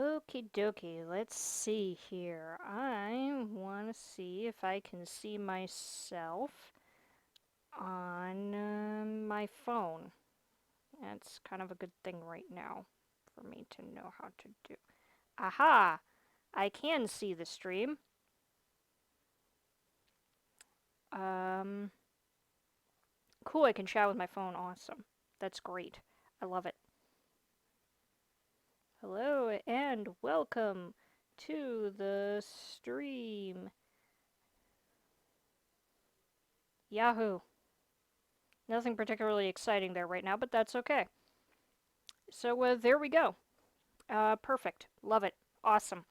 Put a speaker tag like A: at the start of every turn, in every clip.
A: Okie dokie, let's see here. I want to see if I can see myself on my phone. That's kind of a good thing right now for me to know how to do. Aha! I can see the stream. Cool, I can chat with my phone. Awesome. That's great. I love it. Hello and welcome to the stream. Yahoo! Nothing particularly exciting there right now, but that's okay. So there we go. Perfect. Love it. Awesome.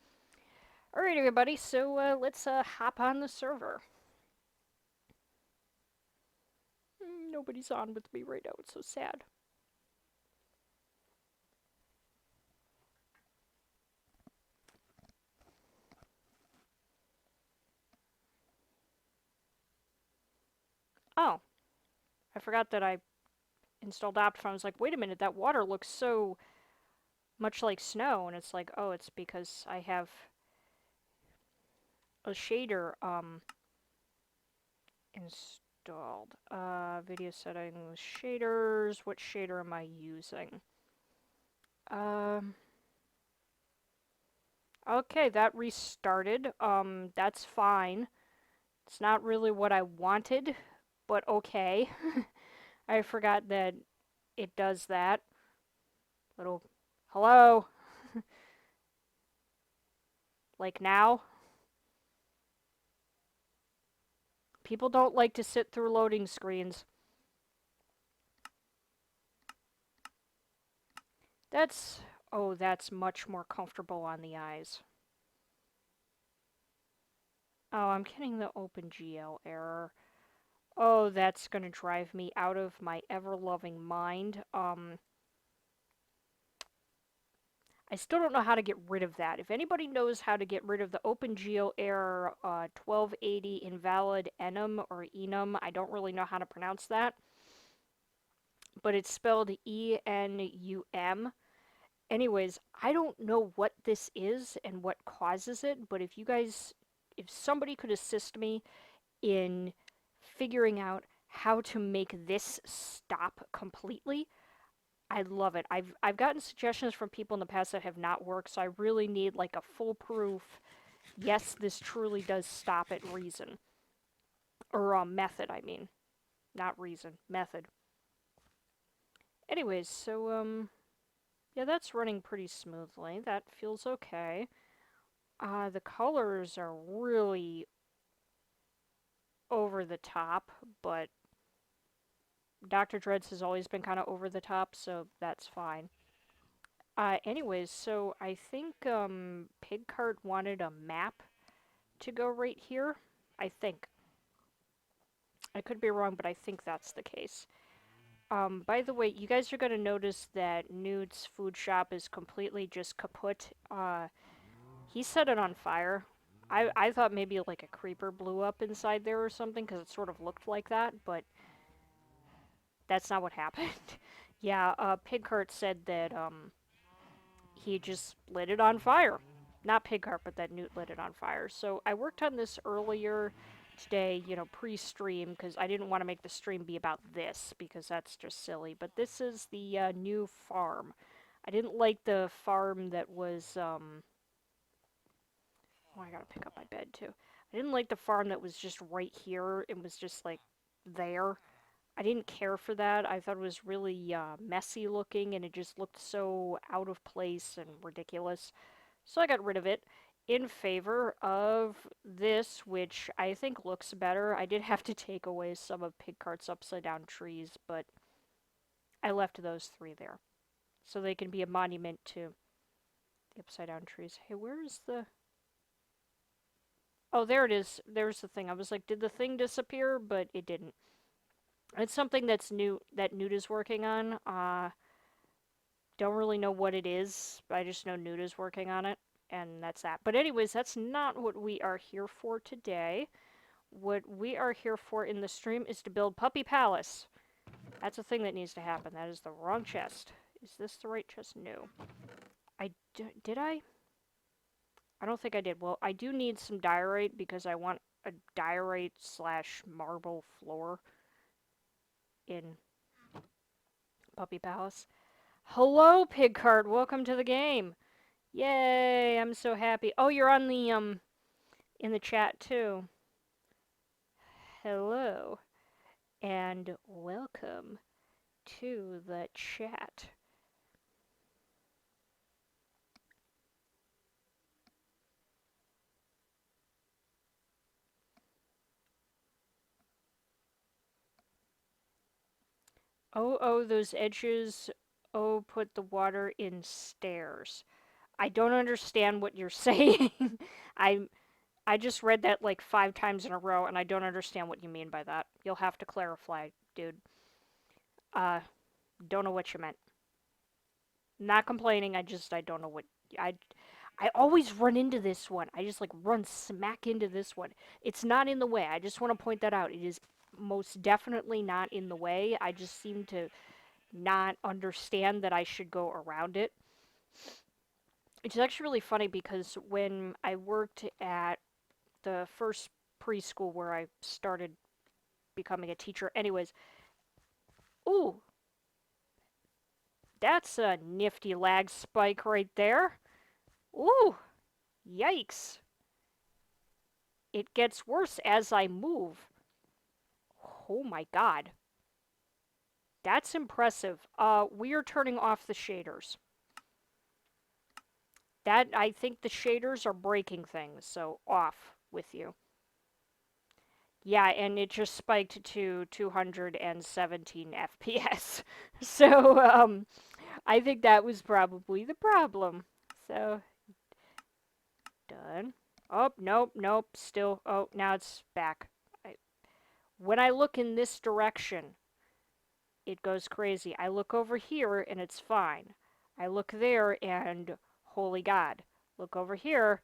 A: Alright, everybody, so let's hop on the server. Nobody's on with me right now. It's so sad. Oh, I forgot that I installed Optifine. I was like, wait a minute, that water looks so much like snow. And it's like, oh, it's because I have a shader installed. Video settings, shaders. What shader am I using? Okay, that restarted. That's fine. It's not really what I wanted, but okay. I forgot that it does that. Little, hello? Like now? People don't like to sit through loading screens. That's, oh, that's much more comfortable on the eyes. Oh, I'm getting the OpenGL error. Oh, that's gonna drive me out of my ever-loving mind. I still don't know how to get rid of that. If anybody knows how to get rid of the OpenGL error 1280 invalid enum or enum, I don't really know how to pronounce that. But it's spelled E-N-U-M. Anyways, I don't know what this is and what causes it, but if somebody could assist me in figuring out how to make this stop completely, I love it. I've gotten suggestions from people in the past that have not worked, so I really need like a foolproof, yes, this truly does stop it reason. Or method, I mean. Not reason, method. Anyways, so yeah, that's running pretty smoothly. That feels okay. The colors are really over the top, but Dr. Dreads has always been kind of over the top, so that's fine. Anyways, so I think, Pigheart wanted a map to go right here. I think. I could be wrong, but I think that's the case. By the way, you guys are gonna notice that Nude's food shop is completely just kaput. He set it on fire. I thought maybe like a creeper blew up inside there or something, because it sort of looked like that, but that's not what happened. Yeah, Pigheart said that, he just lit it on fire. Not Pigheart, but that Newt lit it on fire. So I worked on this earlier today, you know, pre-stream, because I didn't want to make the stream be about this, because that's just silly. But this is the new farm. I didn't like the farm that was, oh, I gotta pick up my bed, too. I didn't like the farm that was just right here. It was just, like, there. I didn't care for that. I thought it was really messy looking, and it just looked so out of place and ridiculous. So I got rid of it in favor of this, which I think looks better. I did have to take away some of Pigheart's upside down trees, but I left those three there. So they can be a monument to the upside down trees. Hey, where is the... Oh, there it is. There's the thing. I was like, did the thing disappear? But it didn't. It's something that's new, that Newt is working on. Don't really know what it is. I just know Newt is working on it. And that's that. But anyways, that's not what we are here for today. What we are here for in the stream is to build Puppy Palace. That's a thing that needs to happen. That is the wrong chest. Is this the right chest? No. Did I? I don't think I did. Well, I do need some diorite because I want a diorite slash marble floor in Puppy Palace. Hello, Pigheart. Welcome to the game. Yay! I'm so happy. Oh, you're on the in the chat too. Hello and welcome to the chat. Oh, those edges. Oh, put the water in stairs. I don't understand what you're saying. I I just read that like 5 times in a row, and I don't understand what you mean by that. You'll have to clarify, dude. Uh, don't know what you meant. Not complaining. I don't know what I. I always run into this one. I just like run smack into this one. It's not in the way. I just want to point that out. It is most definitely not in the way. I just seem to not understand that I should go around it. It's actually really funny because when I worked at the first preschool where I started becoming a teacher, anyways, ooh, that's a nifty lag spike right there. Ooh, yikes. It gets worse as I move. Oh my god. That's impressive. We are turning off the shaders. I think the shaders are breaking things, so off with you. Yeah, and it just spiked to 217 FPS. So, I think that was probably the problem. So, done. Oh, nope, nope, still. Oh, now it's back. When I look in this direction, it goes crazy. I look over here and it's fine. I look there and holy god. Look over here.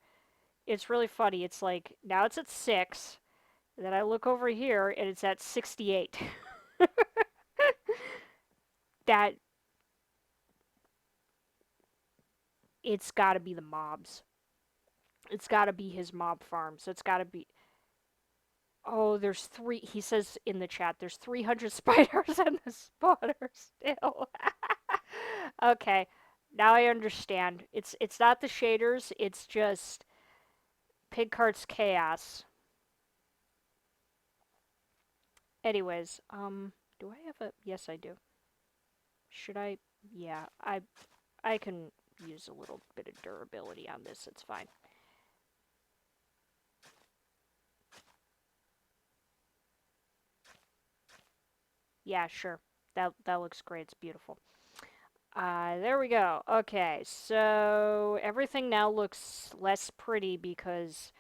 A: It's really funny. It's like now it's at 6. Then I look over here and it's at 68. That it's got to be the mobs. It's got to be his mob farm. So it's got to be. Oh, there's 3. He says in the chat there's 300 spiders in the spawner still. Okay. Now I understand. It's not the shaders, it's just Pigheart's chaos. Anyways, do I have a yes I do. Should I yeah, I can use a little bit of durability on this, it's fine. Yeah, sure. That looks great, it's beautiful. There we go. Okay, so everything now looks less pretty because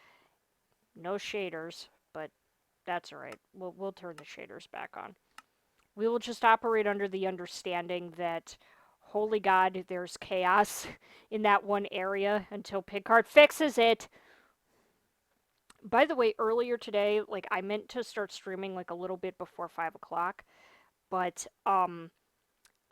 A: no shaders, but that's alright. We'll turn the shaders back on. We will just operate under the understanding that, holy god, there's chaos in that one area until Pigheart fixes it. By the way, earlier today, like, I meant to start streaming, like, a little bit before 5 o'clock, but,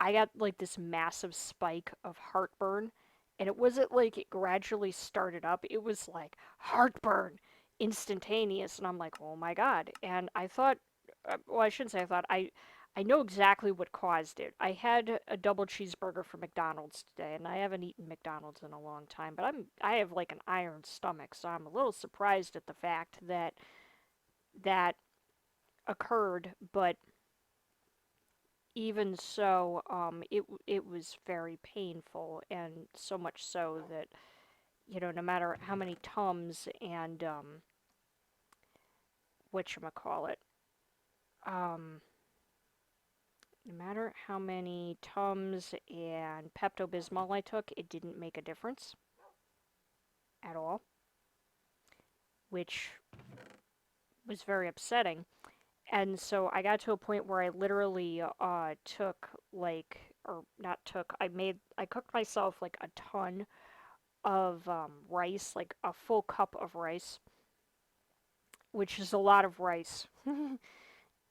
A: I got, like, this massive spike of heartburn, and it wasn't like it gradually started up, it was like, heartburn, instantaneous, and I'm like, oh my god, and I thought, well, I shouldn't say I thought, I know exactly what caused it. I had a double cheeseburger from McDonald's today, and I haven't eaten McDonald's in a long time, but I have like an iron stomach, so I'm a little surprised at the fact that that occurred, but even so, it was very painful, and so much so that, you know, no matter how many Tums and, whatchamacallit, um, no matter how many Tums and Pepto-Bismol I took, it didn't make a difference at all, which was very upsetting. And so I got to a point where I literally took like, or not took, I cooked myself like a ton of rice, like a full cup of rice, which is a lot of rice.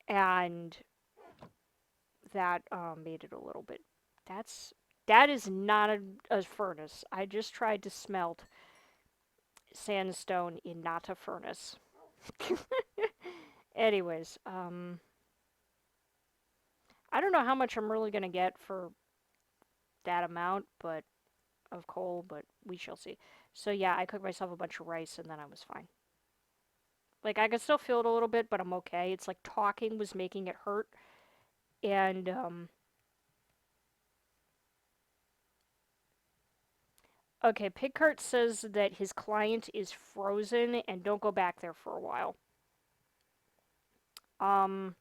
A: And that made it a little bit. That is not a furnace. I just tried to smelt sandstone in not a furnace. Anyways, I don't know how much I'm really gonna get for that amount, but of coal, but we shall see. So yeah, I cooked myself a bunch of rice and then I was fine. Like, I could still feel it a little bit, but I'm okay. It's like talking was making it hurt. And, okay, Pigheart says that his client is frozen and don't go back there for a while. I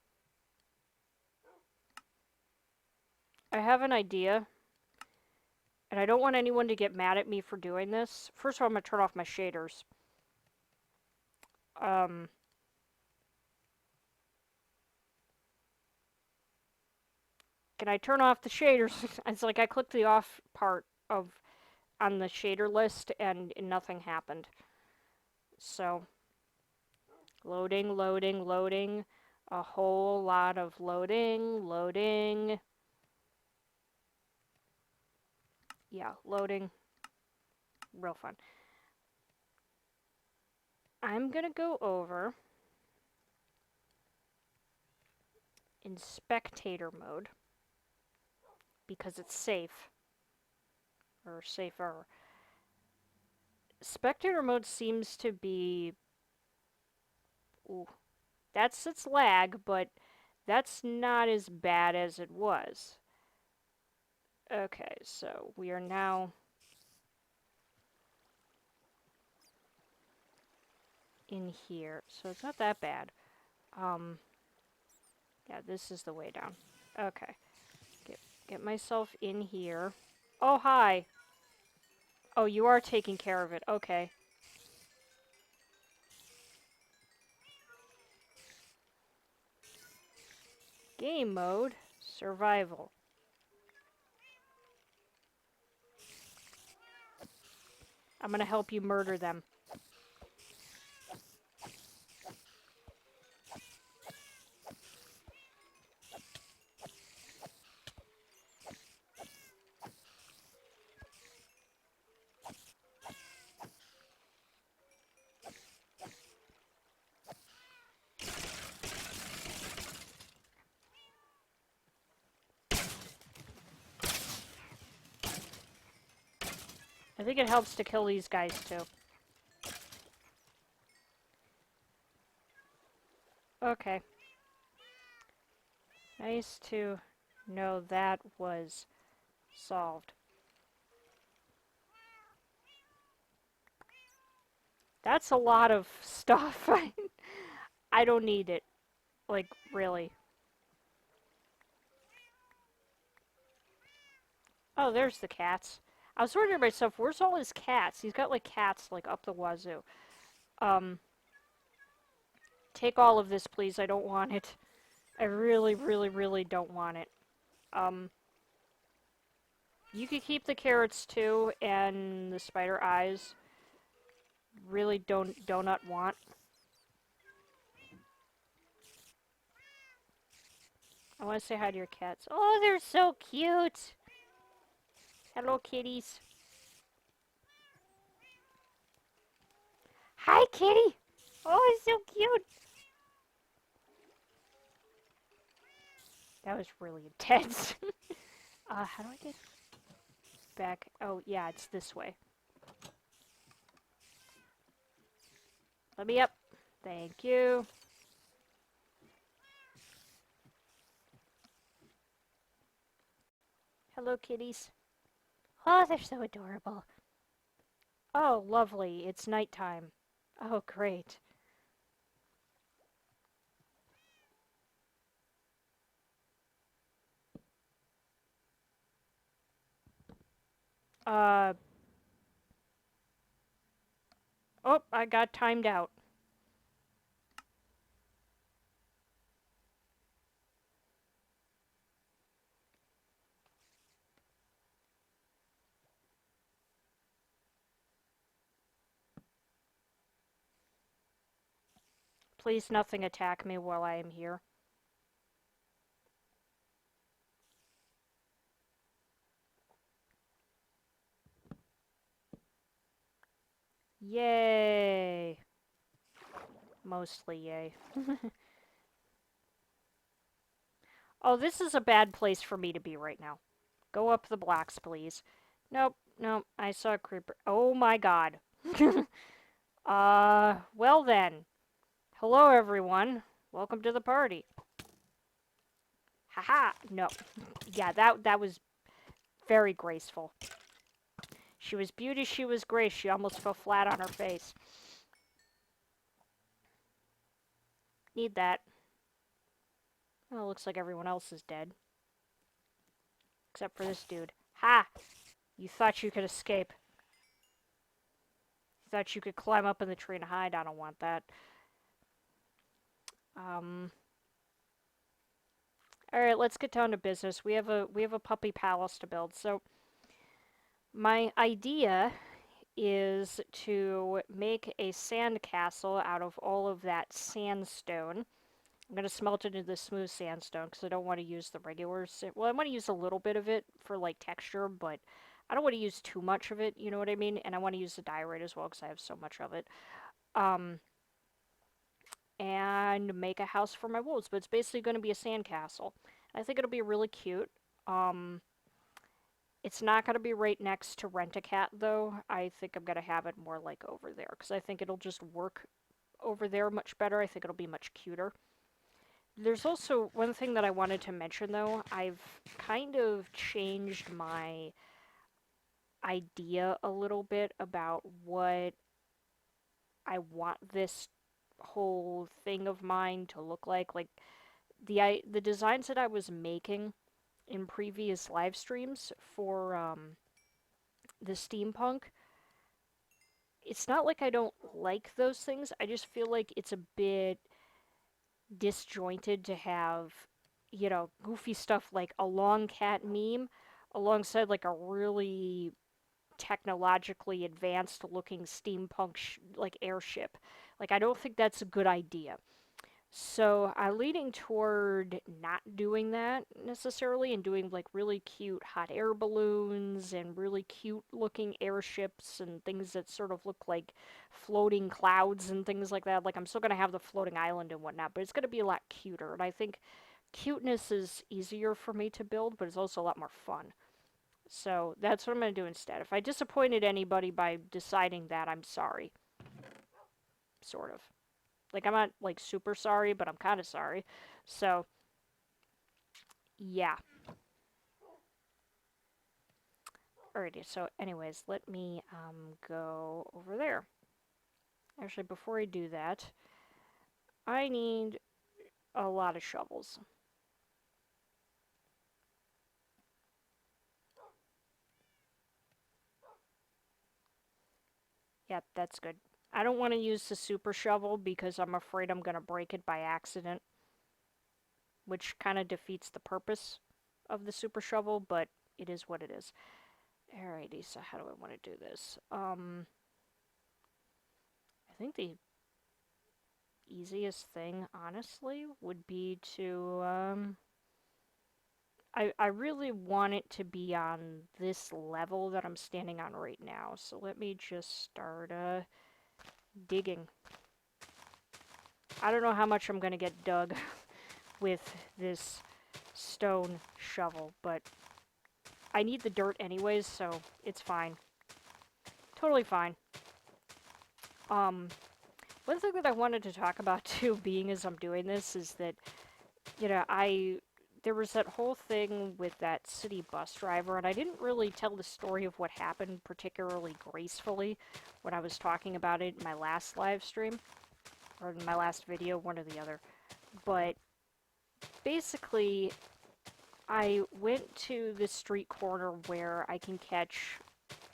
A: have an idea. And I don't want anyone to get mad at me for doing this. First of all, I'm going to turn off my shaders. Can I turn off the shaders? It's like I clicked the off part of on the shader list and nothing happened. So, loading, loading, loading. A whole lot of loading, loading. Yeah, loading. Real fun. I'm going to go over in spectator mode because it's safe. Or safer. Spectator mode seems to be... Ooh, that's its lag, but that's not as bad as it was. Okay, so we are now in here, so it's not that bad. Yeah, this is the way down. Okay, get myself in here. Oh, hi. Oh, you are taking care of it. Okay. Game mode, survival. I'm gonna help you murder them. I think it helps to kill these guys, too. Okay. Nice to know that was solved. That's a lot of stuff. I don't need it. Like, really. Oh, there's the cats. I was wondering to myself, where's all his cats? He's got, like, cats, like, up the wazoo. Take all of this, please. I don't want it. I really, really, really don't want it. You could keep the carrots, too, and the spider eyes. Really do not want. I want to say hi to your cats. Oh, they're so cute! Hello, kitties. Hi, kitty! Oh, it's so cute! That was really intense. How do I get back? Oh, yeah, it's this way. Let me up. Thank you. Hello, kitties. Oh, they're so adorable. Oh, lovely. It's nighttime. Oh, great. Oh, I got timed out. Please nothing attack me while I am here. Yay! Mostly yay. Oh, this is a bad place for me to be right now. Go up the blocks, please. Nope, nope, I saw a creeper. Oh my god. Well then. Hello everyone. Welcome to the party. Haha! No. Yeah, that was very graceful. She was beauty, she was grace. She almost fell flat on her face. Need that. Oh, looks like everyone else is dead. Except for this dude. Ha! You thought you could escape. You thought you could climb up in the tree and hide. I don't want that. Alright, let's get down to business. We have a puppy palace to build. So my idea is to make a sandcastle out of all of that sandstone. I'm going to smelt it into the smooth sandstone because I don't want to use the regular well, I want to use a little bit of it for like texture, but I don't want to use too much of it, you know what I mean? And I want to use the diorite as well because I have so much of it. And make a house for my wolves, but it's basically going to be a sandcastle. I think it'll be really cute. It's not going to be right next to Rent-A-Cat, though. I think I'm going to have it more like over there, because I think it'll just work over there much better. I think it'll be much cuter. There's also one thing that I wanted to mention, though. I've kind of changed my idea a little bit about what I want this whole thing of mine to look like. Like, the designs that I was making in previous live streams for the steampunk, it's not like I don't like those things. I just feel like it's a bit disjointed to have, you know, goofy stuff like a long cat meme alongside like a really technologically advanced looking steampunk like airship. Like I don't think that's a good idea. So I'm leaning toward not doing that necessarily and doing like really cute hot air balloons and really cute looking airships and things that sort of look like floating clouds and things like that. Like I'm still going to have the floating island and whatnot, but it's going to be a lot cuter. And I think cuteness is easier for me to build, but it's also a lot more fun. So that's what I'm going to do instead. If I disappointed anybody by deciding that, I'm sorry. Sort of. Like, I'm not, like, super sorry, but I'm kind of sorry. So, yeah. Alrighty, so anyways, let me, go over there. Actually, before I do that, I need a lot of shovels. Yep, that's good. I don't want to use the super shovel because I'm afraid I'm going to break it by accident, which kind of defeats the purpose of the super shovel, but it is what it is. Alrighty, so how do I want to do this? I think the easiest thing, honestly, would be to, I really want it to be on this level that I'm standing on right now, so let me just start, digging. I don't know how much I'm gonna get dug with this stone shovel, but I need the dirt anyways, so it's fine. Totally fine. One thing that I wanted to talk about too, being as I'm doing this, is that, you know, there was that whole thing with that city bus driver, and I didn't really tell the story of what happened particularly gracefully when I was talking about it in my last live stream, or in my last video, one or the other. But basically, I went to this street corner where I can catch,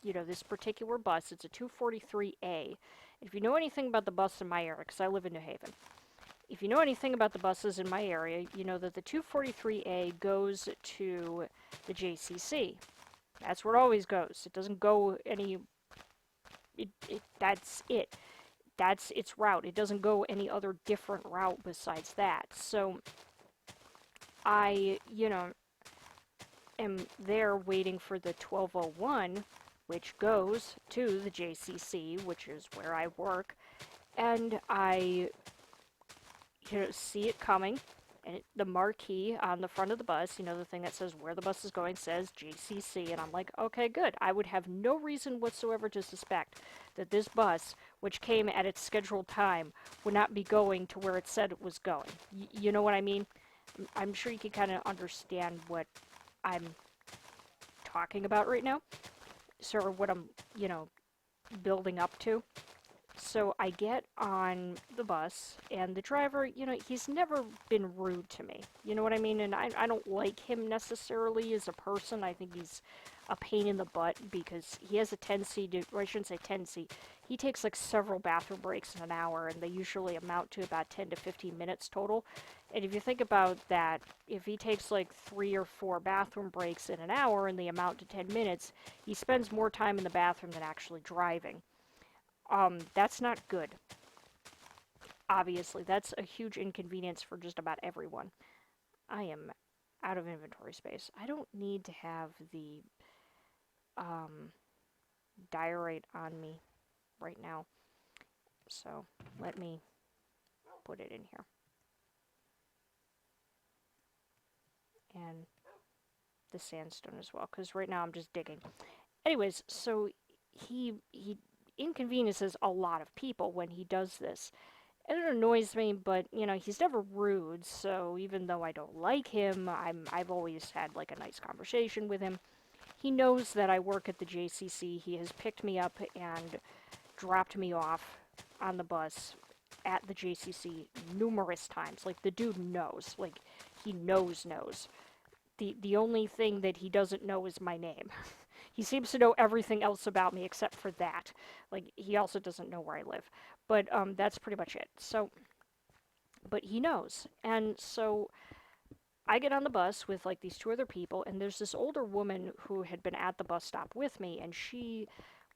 A: you know, this particular bus. It's a 243A. If you know anything about the bus in my area, because I live in New Haven, if you know anything about the buses in my area, you know that the 243A goes to the JCC. That's where it always goes. It doesn't go any... that's it. That's its route. It doesn't go any other different route besides that. So, I, you know, am there waiting for the 1201, which goes to the JCC, which is where I work, and I see it coming, and the marquee on the front of the bus, the thing that says where the bus is going, says JCC, and I'm like, okay, good. I would have no reason whatsoever to suspect that this bus, which came at its scheduled time, would not be going to where it said it was going. You know what I mean? I'm sure you can kind of understand what I'm talking about right now, sort of what I'm, building up to. So I get on the bus, and the driver, he's never been rude to me. You know what I mean? And I don't like him necessarily as a person. I think he's a pain in the butt because he has a tendency to, or I shouldn't say tendency, he takes like several bathroom breaks in an hour, and they usually amount to about 10 to 15 minutes total. And if you think about that, if he takes like 3 or 4 bathroom breaks in an hour and they amount to 10 minutes, he spends more time in the bathroom than actually driving. That's not good. Obviously, that's a huge inconvenience for just about everyone. I am out of inventory space. I don't need to have the diorite on me right now. So let me put it in here. And the sandstone as well, because right now I'm just digging. Anyways, so he inconveniences a lot of people when he does this. And it annoys me, but he's never rude, so even though I don't like him, I've always had like a nice conversation with him. He knows that I work at the JCC. He has picked me up and dropped me off on the bus at the JCC numerous times. Like, the dude knows. Like, he knows. The only thing that he doesn't know is my name. He seems to know everything else about me except for that. Like, he also doesn't know where I live. But that's pretty much it. So, but he knows. And so I get on the bus with like these 2 other people, and there's this older woman who had been at the bus stop with me, and she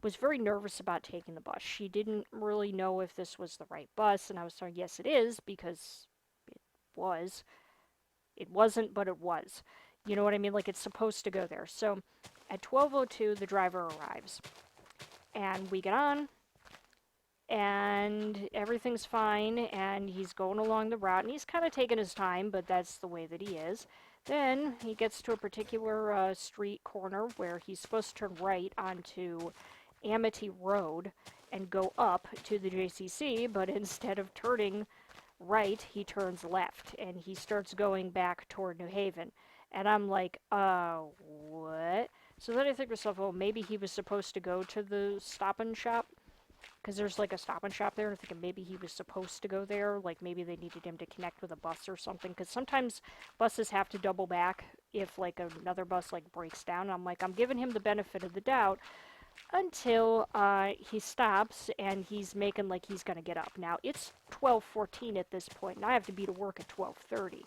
A: was very nervous about taking the bus. She didn't really know if this was the right bus, and I was saying, yes, it is, because it was. It wasn't, but it was. You know what I mean? Like, it's supposed to go there. So at 12:02, the driver arrives. And we get on, and everything's fine, and he's going along the route, and he's kind of taking his time, but that's the way that he is. Then he gets to a particular street corner where he's supposed to turn right onto Amity Road and go up to the JCC, but instead of turning right, he turns left, and he starts going back toward New Haven. And I'm like, what? So then I think to myself, oh, maybe he was supposed to go to the Stop and Shop, because there's like a Stop and Shop there, and I'm thinking maybe he was supposed to go there, like maybe they needed him to connect with a bus or something, because sometimes buses have to double back if like another bus like breaks down. I'm like, I'm giving him the benefit of the doubt, until he stops and he's making like he's gonna get up. Now it's 12:14 at this point, and I have to be to work at 12:30.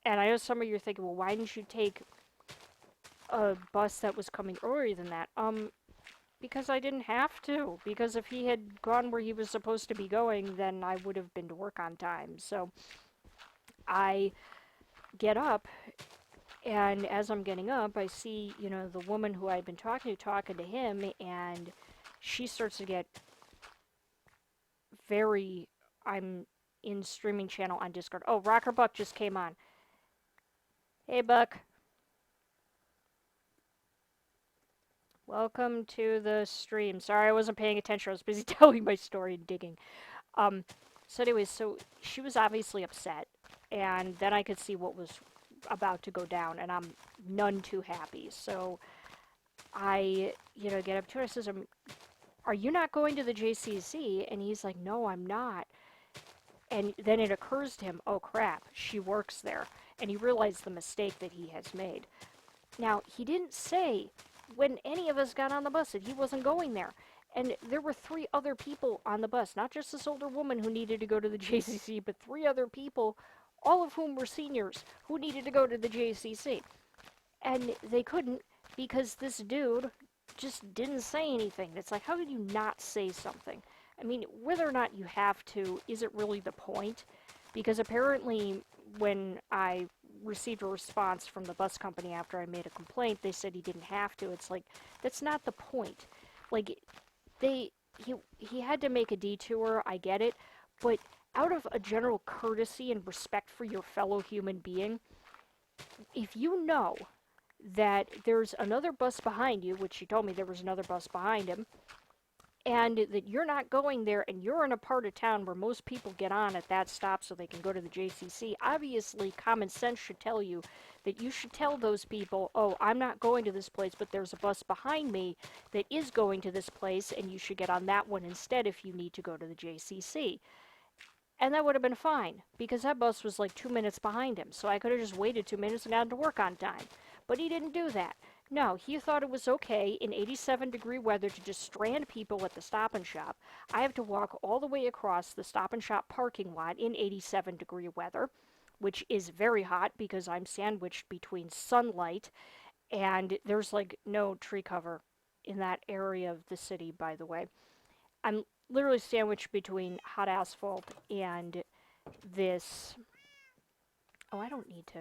A: And I know some of you are thinking, well, why didn't you take a bus that was coming earlier than that? Because I didn't have to. Because if he had gone where he was supposed to be going, then I would have been to work on time. So I get up, and as I'm getting up, I see, the woman who I'd been talking to him, and she starts to get very, I'm in streaming channel on Discord. Oh, Rocker Buck just came on. Hey, Buck. Welcome to the stream. Sorry, I wasn't paying attention. I was busy telling my story and digging. So anyways, so she was obviously upset, and then I could see what was about to go down, and I'm none too happy. So I, get up to her. I says, are you not going to the JCC? And he's like, no, I'm not. And then it occurs to him, oh crap, she works there. And he realized the mistake that he has made. Now, he didn't say when any of us got on the bus that he wasn't going there. And there were 3 other people on the bus, not just this older woman who needed to go to the JCC, but 3 other people, all of whom were seniors, who needed to go to the JCC. And they couldn't because this dude just didn't say anything. It's like, how could you not say something? I mean, whether or not you have to isn't really the point, because apparently when I received a response from the bus company after I made a complaint. They said he didn't have to. It's like, that's not the point. Like, they, he had to make a detour, I get it, but out of a general courtesy and respect for your fellow human being, if you know that there's another bus behind you, which he told me there was another bus behind him, and that you're not going there and you're in a part of town where most people get on at that stop so they can go to the JCC, obviously common sense should tell you that you should tell those people, oh, I'm not going to this place, but there's a bus behind me that is going to this place, and you should get on that one instead if you need to go to the JCC. And that would have been fine, because that bus was like 2 minutes behind him, so I could have just waited 2 minutes and gotten to work on time. But he didn't do that. No, he thought it was okay in 87-degree weather to just strand people at the Stop and Shop. I have to walk all the way across the Stop and Shop parking lot in 87-degree weather, which is very hot because I'm sandwiched between sunlight and there's like no tree cover in that area of the city, by the way. I'm literally sandwiched between hot asphalt and this. Oh, I don't need to.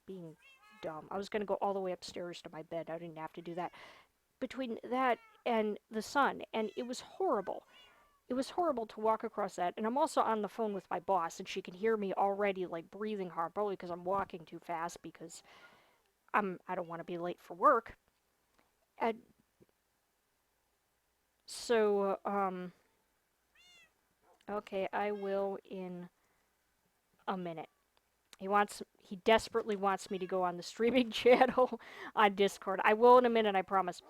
A: Being dumb. I was going to go all the way upstairs to my bed. I didn't have to do that. Between that and the sun, and it was horrible. It was horrible to walk across that, and I'm also on the phone with my boss, and she can hear me already, like, breathing hard, probably because I'm walking too fast, because I don't want to be late for work. And so, okay, I will in a minute. He desperately wants me to go on the streaming channel on Discord. I will in a minute, I promise.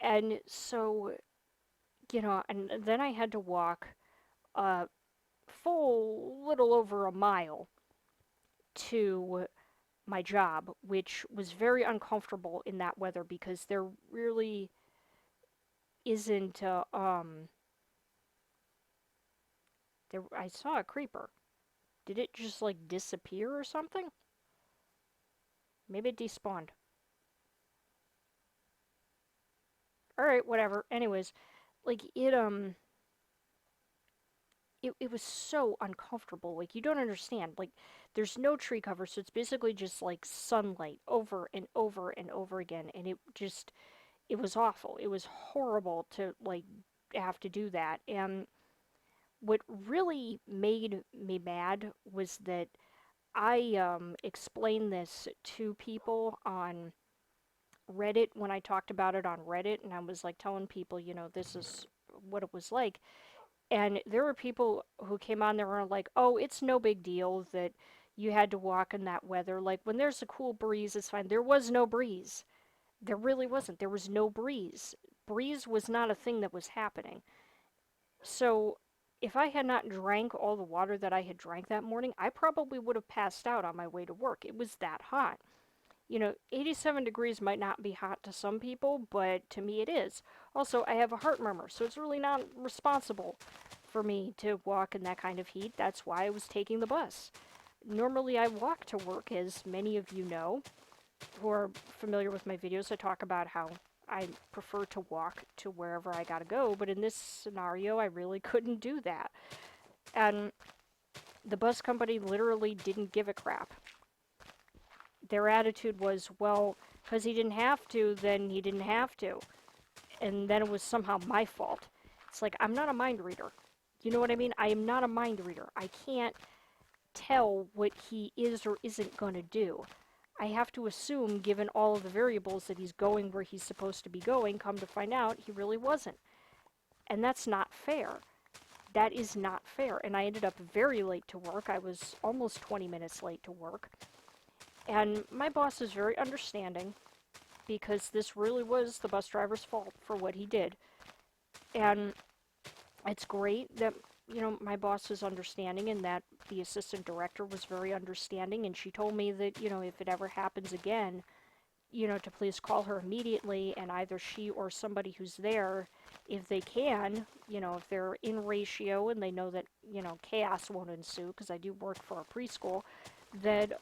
A: And so, and then I had to walk a full little over a mile to my job, which was very uncomfortable in that weather because there really isn't I saw a creeper. Did it just like disappear or something? Maybe it despawned. Alright, whatever. Anyways, like it was so uncomfortable. Like, you don't understand. Like, there's no tree cover, so it's basically just like sunlight over and over and over again, and it was awful. It was horrible to like have to do that. And what really made me mad was that I explained this to people on Reddit when I talked about it on Reddit, and I was like telling people, this is what it was like. And there were people who came on there and were like, oh, it's no big deal that you had to walk in that weather. Like, when there's a cool breeze, it's fine. There was no breeze. There really wasn't. There was no breeze. Breeze was not a thing that was happening. So, if I had not drank all the water that I had drank that morning, I probably would have passed out on my way to work. It was that hot. 87 degrees might not be hot to some people, but to me it is. Also, I have a heart murmur, so it's really not responsible for me to walk in that kind of heat. That's why I was taking the bus. Normally I walk to work, as many of you know, who are familiar with my videos. I talk about how I prefer to walk to wherever I gotta go, but in this scenario, I really couldn't do that. And the bus company literally didn't give a crap. Their attitude was, well, because he didn't have to, then he didn't have to. And then it was somehow my fault. It's like, I'm not a mind reader. You know what I mean? I am not a mind reader. I can't tell what he is or isn't going to do. I have to assume, given all of the variables, that he's going where he's supposed to be going. Come to find out, he really wasn't. And that's not fair. That is not fair. And I ended up very late to work. I was almost 20 minutes late to work. And my boss is very understanding, because this really was the bus driver's fault for what he did. And it's great that, my boss is understanding, and that the assistant director was very understanding, and she told me that, if it ever happens again, to please call her immediately, and either she or somebody who's there, if they can, if they're in ratio and they know that, chaos won't ensue, because I do work for a preschool, that,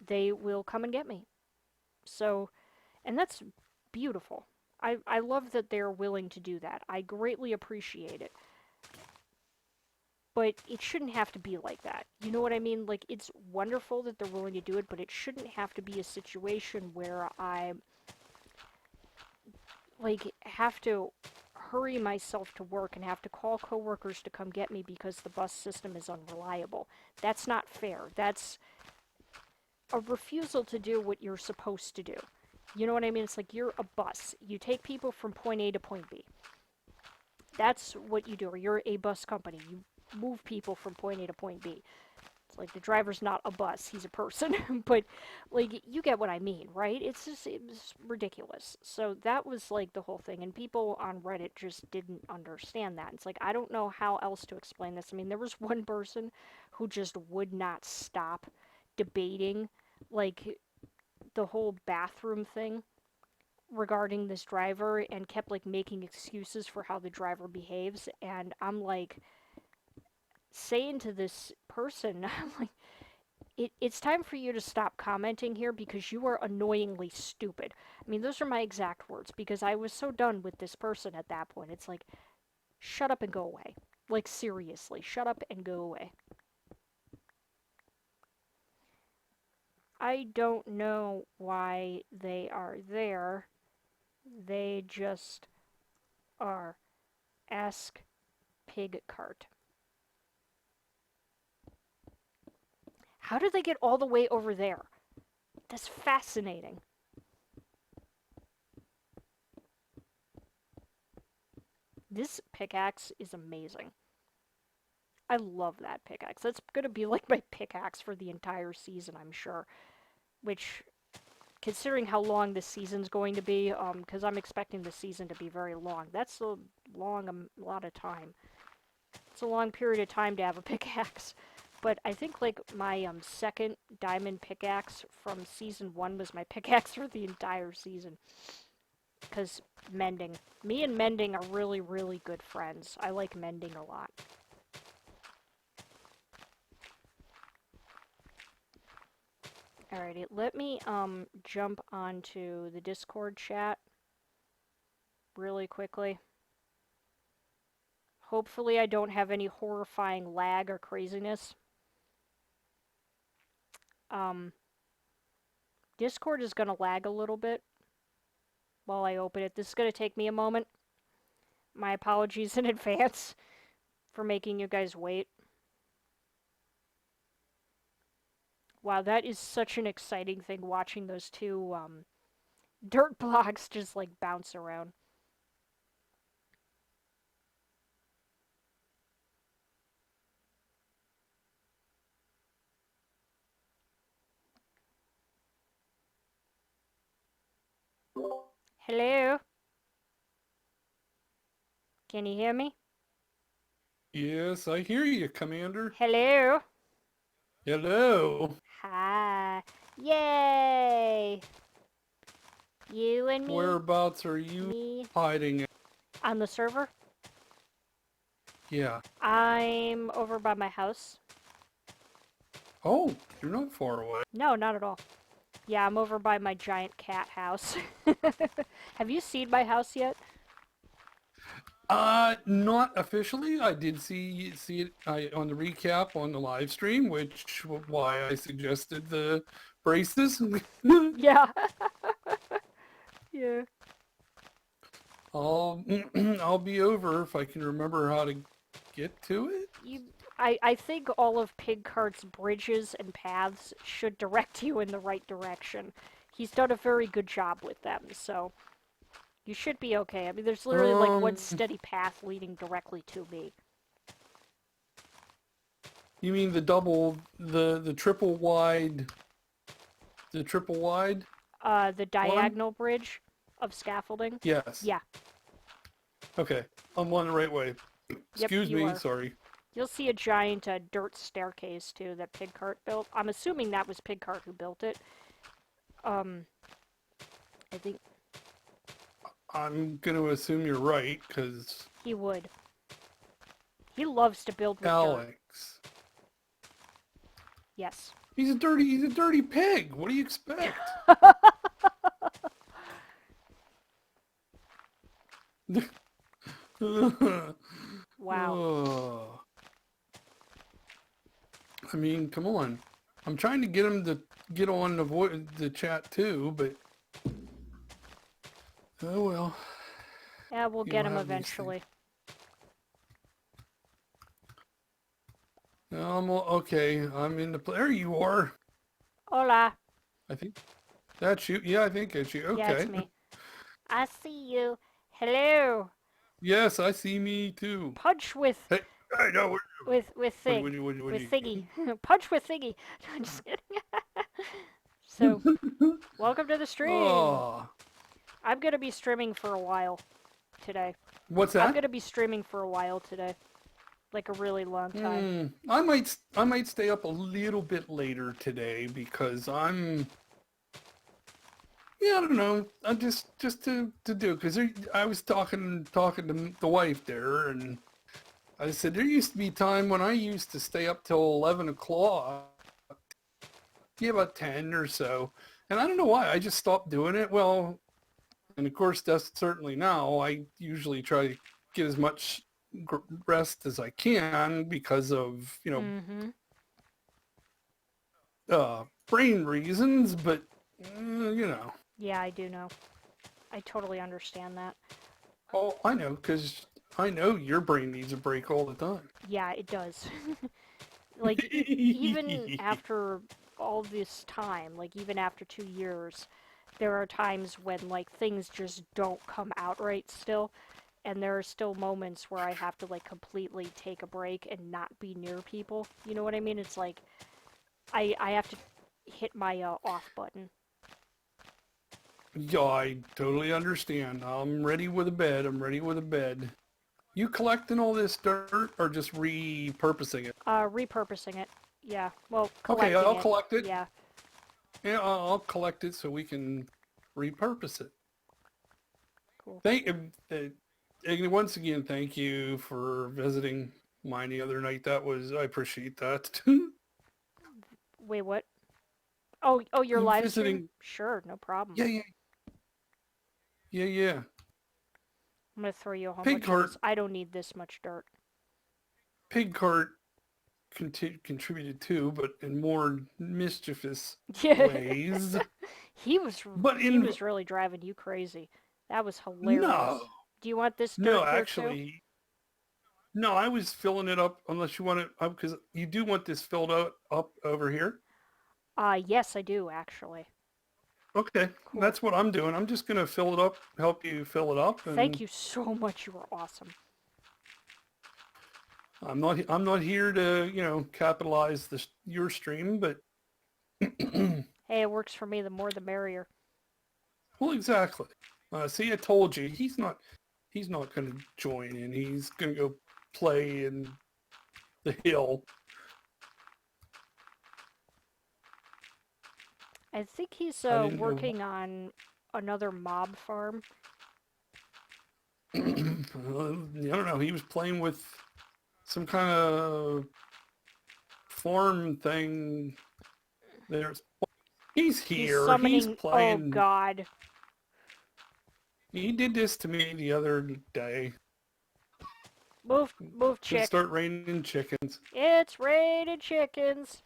A: they will come and get me. So, and that's beautiful. I love that they're willing to do that. I greatly appreciate it. but it shouldn't have to be like that. You know what I mean? Like, it's wonderful that they're willing to do it, but it shouldn't have to be a situation where I, like, have to hurry myself to work and have to call coworkers to come get me because the bus system is unreliable. That's not fair. That's a refusal to do what you're supposed to do. You know what I mean? It's like you're a bus. You take people from point A to point B. That's what you do. Or you're a bus company. You move people from point A to point B. It's like the driver's not a bus, he's a person. But, like, you get what I mean, right? It's ridiculous. So that was, like, the whole thing. And people on Reddit just didn't understand that. It's like, I don't know how else to explain this. I mean, there was one person who just would not stop debating, like, the whole bathroom thing regarding this driver and kept, like, making excuses for how the driver behaves. And I'm, like, saying to this person, I'm like, it's time for you to stop commenting here because you are annoyingly stupid. I mean, those are my exact words because I was so done with this person at that point. It's like, shut up and go away. Like, seriously, shut up and go away. I don't know why they are there. They just are. Ask Pigheart. How did they get all the way over there? That's fascinating. This pickaxe is amazing. I love that pickaxe. That's going to be like my pickaxe for the entire season, I'm sure. Which, considering how long this season's going to be, because I'm expecting the season to be very long. That's a lot of time. It's a long period of time to have a pickaxe. But I think, like, my second diamond pickaxe from season 1 was my pickaxe for the entire season. Because mending. Me and mending are really, really good friends. I like mending a lot. Alrighty, let me jump onto the Discord chat really quickly. Hopefully I don't have any horrifying lag or craziness. Discord is gonna lag a little bit while I open it. This is gonna take me a moment. My apologies in advance for making you guys wait. Wow, that is such an exciting thing, watching those two dirt blocks just, like, bounce around. Hello? Can you hear me?
B: Yes, I hear you, Commander.
A: Hello?
B: Hello.
A: Hi. Yay! You and
B: Whereabouts are you
A: me
B: hiding at?
A: on the server.
B: Yeah.
A: I'm over by my house.
B: Oh, you're not far away.
A: No, not at all. Yeah, I'm over by my giant cat house. Have you seen my house yet?
B: Not officially. I did see it on the recap on the live stream, which why I suggested the braces.
A: Yeah. Yeah.
B: I'll I'll be over if I can remember how to get to it.
A: I think all of Pigheart's bridges and paths should direct you in the right direction. He's done a very good job with them, so you should be okay. I mean, there's literally like one
B: Um,
A: steady path leading directly to me.
B: you mean the triple wide
A: The
B: one?
A: diagonal bridge of scaffolding.
B: Yes.
A: Yeah.
B: Okay, I'm on the right way.
A: Yep,
B: Excuse
A: you
B: me,
A: are.
B: sorry.
A: You'll see a giant dirt staircase, too, that Pigheart built. I'm assuming that was Pigheart who built it. I think
B: I'm gonna assume you're right, because
A: he would. He loves to build with dirt.
B: Alex.
A: Yes.
B: He's a dirty pig. What do you expect?
A: Wow.
B: Oh. I mean, come on. I'm trying to get him to get on the chat too, but oh well.
A: Yeah, we'll get
B: You'll
A: him
B: have these things.
A: eventually.
B: Okay. I'm in the there. You are.
A: Hola.
B: I think that's you. Yeah, I think it's you.
A: Yeah, it's
B: Okay.
A: me. I see you. Hello.
B: Yes, I see me too.
A: Punch with
B: Hey, I know
A: with
B: what
A: thing.
B: what
A: With
B: you.
A: Thingy. Punch with Thingy. I'm just kidding. So, welcome to the stream.
B: Oh,
A: I'm gonna be streaming for a while today.
B: what's
A: I'm
B: that?
A: gonna be streaming for a while today. Like a really long time.
B: I might stay up a little bit later today because yeah, I don't know. I'm just to do because I was talking to the wife there, and I said there used to be time when I used to stay up till 11 o'clock, yeah, about 10 or so, and I don't know why I just stopped doing it. Well, and of course that's certainly now I usually try to get as much rest as I can because of
A: Mm-hmm.
B: brain reasons, but you know.
A: Yeah, I do know. I totally understand that.
B: Oh, I know, because I know your brain needs a break all the time.
A: Yeah, it does. Like, even after all this time, like, even after 2 years, there are times when, like, things just don't come out right still. And there are still moments where I have to, like, completely take a break and not be near people. You know what I mean? It's like, I have to hit my off button.
B: Yeah, I totally understand. I'm ready with a bed. I'm ready with a bed. You collecting all this dirt or just repurposing it?
A: Repurposing it. Yeah. Well,
B: Okay,
A: collecting
B: I'll
A: it.
B: collect it.
A: Yeah.
B: Yeah, I'll collect it so we can repurpose it.
A: Cool.
B: Thank once again. Thank you for visiting mine the other night. I appreciate that.
A: Wait, what? Oh, your live stream?
B: Visiting.
A: Sure, no problem.
B: Yeah, yeah, yeah, yeah.
A: I'm gonna throw you a whole bunch of
B: Pigheart.
A: this. I don't need this much dirt.
B: Pigheart contributed too, but in more mischievous
A: Yeah.
B: ways.
A: he was
B: But
A: he
B: in
A: was really driving you crazy. That was
B: no,
A: hilarious. Do you want this
B: no,
A: dirt here too?
B: actually, no. I was filling it up. Unless you want it up, because you do want this filled out up over here.
A: Yes, I do actually.
B: Okay,
A: Cool.
B: that's what I'm doing. I'm just gonna fill it up, help you fill it up,
A: Thank
B: and
A: you so much. You were awesome.
B: I'm not here to capitalize your stream, but
A: Hey, it works for me. The more the merrier.
B: well, exactly. See, I told you he's not gonna join in. He's gonna go play in the hill.
A: I think he's
B: I didn't know.
A: working on another mob farm.
B: I don't know. He was playing with some kind of farm thing. There's he's
A: He's
B: here. He's
A: summoning. Oh
B: playing.
A: God.
B: He did this to me the other day.
A: Move,
B: Gonna
A: chick.
B: start raining chickens.
A: It's raining chickens.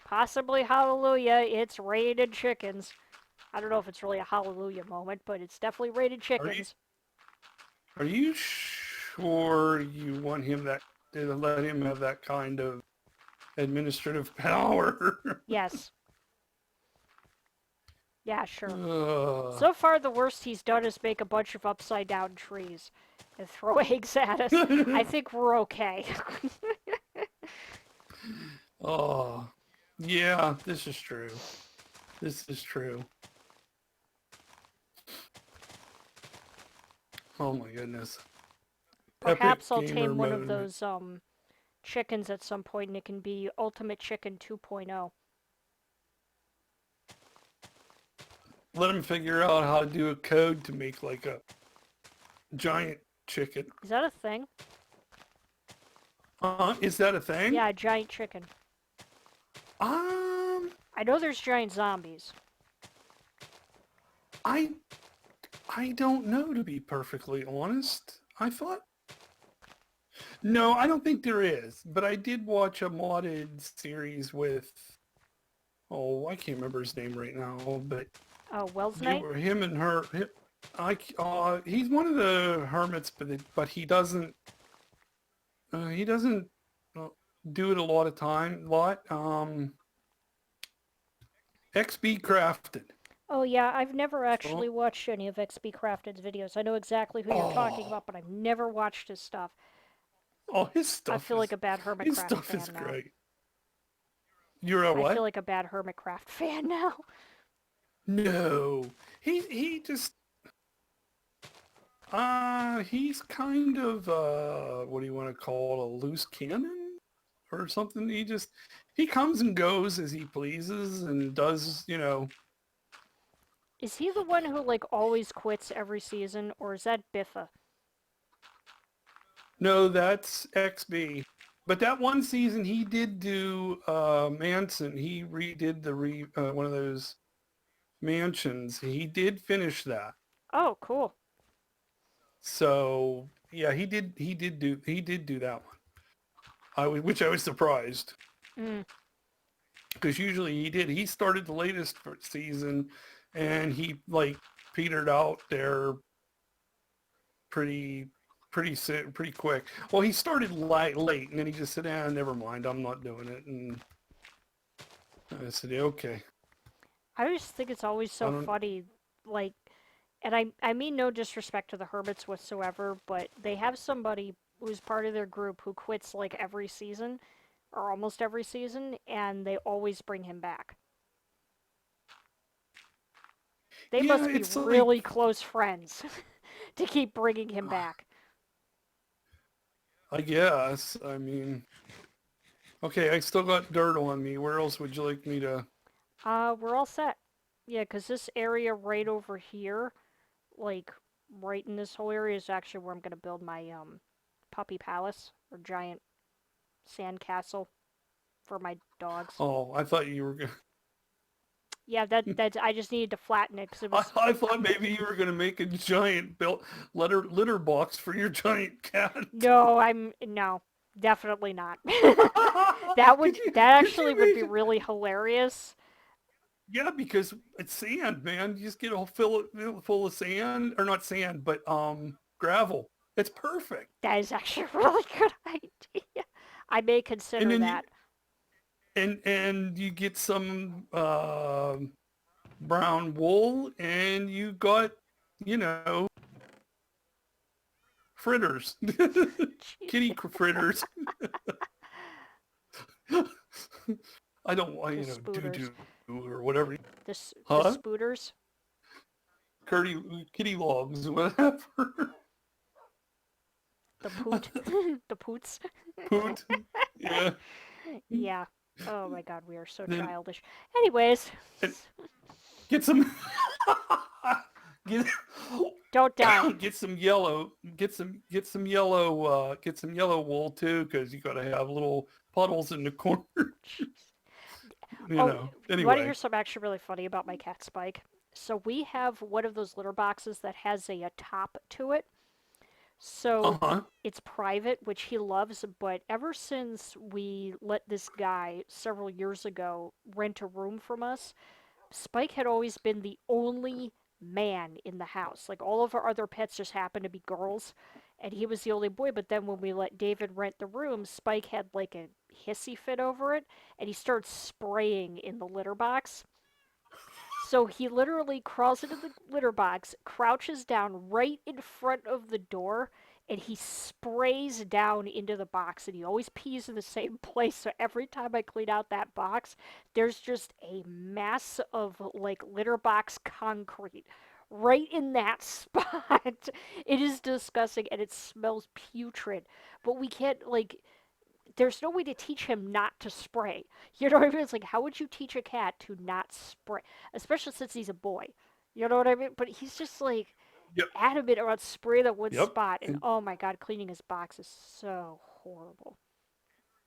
A: Possibly hallelujah. It's raining chickens. I don't know if it's really a hallelujah moment, but it's definitely raining
B: Are you
A: chickens.
B: are you sure you want him to let him have that kind of administrative power?
A: Yes. Yeah, sure.
B: uh,
A: So far, the worst he's done is make a bunch of upside down trees and throw eggs at us. I think we're okay.
B: oh, yeah, this is true. This is true. Oh my goodness. Epic
A: Perhaps I'll
B: gamer
A: tame one of
B: mode.
A: those chickens at some point and it can be Ultimate Chicken 2.0.
B: Let him figure out how to do a code to make like a giant chicken.
A: Is that a thing?
B: Is that a thing?
A: Yeah, a giant chicken.
B: Um,
A: I know there's giant zombies.
B: I I don't know, to be perfectly honest. I thought No, I don't think there is. But I did watch a modded series with, oh, I can't remember his name right now, but
A: Wells
B: they
A: Night?
B: were him and her. He's one of the hermits, but he doesn't uh, do it a lot of time. Lot XB crafted.
A: Oh yeah, I've never actually
B: So
A: watched any of XB Crafted's videos. I know exactly who you're talking
B: oh
A: about, but I've never watched his stuff.
B: oh
A: I feel like a bad
B: his
A: Hermitcraft
B: stuff is
A: fan now.
B: great. You're a
A: I feel
B: what?
A: like a bad Hermitcraft fan now.
B: No, he just he's kind of what do you want to call it, a loose cannon or something. He comes and goes as he pleases and does,
A: Is he the one who like always quits every season, or is that Biffa?
B: no, that's XB. But that one season he did do Manson. He redid one of those mansions. He did finish that.
A: Oh, cool.
B: So yeah, he did do that one. Which I was surprised
A: Mm.
B: because usually he did. He started the latest season, and he like petered out there pretty pretty quick. Well, he started late, and then he just said, "Ah, never mind, I'm not doing it." And I said, yeah, "Okay,
A: I just think it's always
B: I
A: so
B: don't."
A: funny, like, and I mean no disrespect to the Hermits whatsoever, but they have somebody who's part of their group who quits like every season, or almost every season, and they always bring him back. They
B: Yeah,
A: must be
B: it's
A: really
B: like
A: close friends to keep bringing him back.
B: I guess. I mean, okay, I still got dirt on me. Where else would you like me to?
A: We're all set. Yeah, because this area right over here, like, right in this whole area is actually where I'm gonna build my, puppy palace, or giant sandcastle for my dogs.
B: Oh, I thought you were gonna.
A: Yeah, that's I just needed to flatten it because it was.
B: I thought maybe you were gonna make a giant built litter box for your giant cat.
A: No, no, definitely not. That
B: Could you
A: actually would be
B: imagine?
A: really hilarious.
B: Yeah, because it's sand, man. You just get a fill it full of sand, or not sand, but gravel. It's perfect.
A: That is actually a really good idea. I may
B: And
A: consider
B: then you
A: that.
B: and you get some brown wool, and you got, you know, fritters, kitty fritters. I don't want,
A: The
B: doo
A: spooters.
B: doo or whatever.
A: The
B: Huh?
A: spooters.
B: Kitty logs, whatever.
A: The poot. The poots.
B: Poot. Yeah.
A: Yeah. Oh my god, we are so
B: Then
A: childish. Anyways,
B: and get some get
A: don't die.
B: get some yellow get some yellow wool too, because you got to have little puddles in the corner.
A: Oh, you want to hear
B: Anyway.
A: something actually really funny about my cat Spike? So we have one of those litter boxes that has a top to it. So
B: Uh-huh.
A: it's private, which he loves, but ever since we let this guy several years ago rent a room from us, Spike had always been the only man in the house. Like all of our other pets just happened to be girls, and he was the only boy. But then when we let David rent the room, Spike had like a hissy fit over it, and he started spraying in the litter box. So he literally crawls into the litter box, crouches down right in front of the door, and he sprays down into the box. And he always pees in the same place. So every time I clean out that box, there's just a mass of like litter box concrete right in that spot. It is disgusting and it smells putrid. But we can't, like, there's no way to teach him not to spray. You know what I mean? It's like, how would you teach a cat to not spray? Especially since he's a boy. You know what I mean? But he's just like
B: Yep.
A: adamant about spraying that one
B: Yep.
A: spot. And oh my god, cleaning his box is so horrible.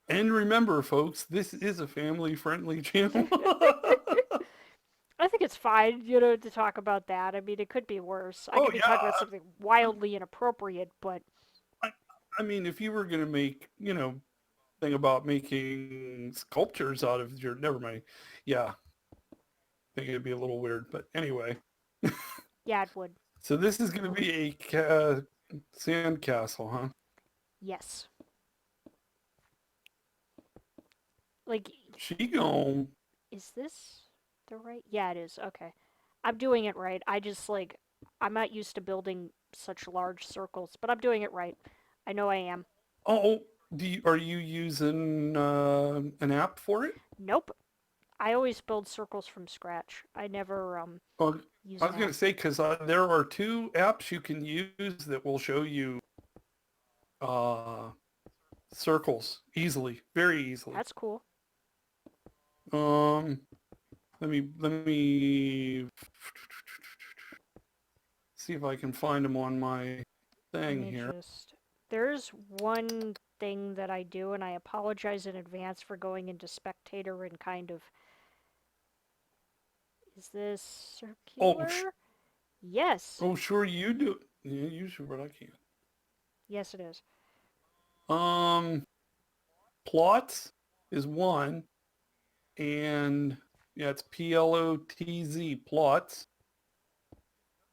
B: And remember, folks, this is a family-friendly channel.
A: I think it's fine, you know, to talk about that. I mean, it could be worse. I
B: Oh
A: could be talking about
B: yeah.
A: something wildly inappropriate, but
B: I, I mean, if you were gonna make, thing about making sculptures out of your, never mind. Yeah, I think it'd be a little weird, but anyway.
A: Yeah, it would.
B: So this is gonna be a sandcastle, huh?
A: Yes. Like,
B: She gone.
A: is this the right? Yeah, it is. Okay. I'm doing it right. I'm not used to building such large circles, but I'm doing it right. I know I am.
B: Oh, are you using an app for it?
A: Nope. I always build circles from scratch. I never
B: Well,
A: use
B: I
A: an
B: was
A: app.
B: gonna say because there are two apps you can use that will show you uh, circles easily, very easily.
A: That's cool.
B: Um, let me see if I can find them on my
A: Let
B: thing
A: me
B: here.
A: just. There's one thing that I do, and I apologize in advance for going into spectator and kind of. Is this
B: Oh,
A: circular? Yes.
B: oh, sure you do. Yeah, you should, but I can't.
A: Yes, it is.
B: Um, plots is one, and yeah, it's PLOTZ plots,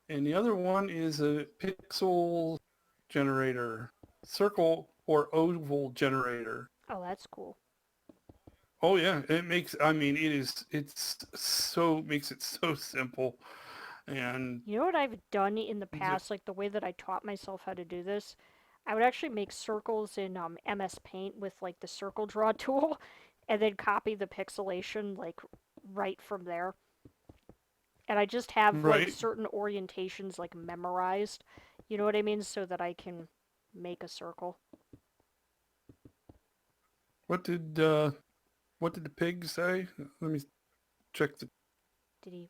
B: and the other one is a pixel generator, circle or oval generator.
A: Oh, that's cool.
B: Oh yeah, it makes. I mean, it's so makes it so simple, and
A: You know what I've done in the past, like the way that I taught myself how to do this? I would actually make circles in MS Paint with like the circle draw tool and then copy the pixelation like right from there. And I just have like
B: right.
A: certain orientations like memorized. You know what I mean? So that I can make a circle.
B: What did what did the pig say? Let me check the.
A: Did he?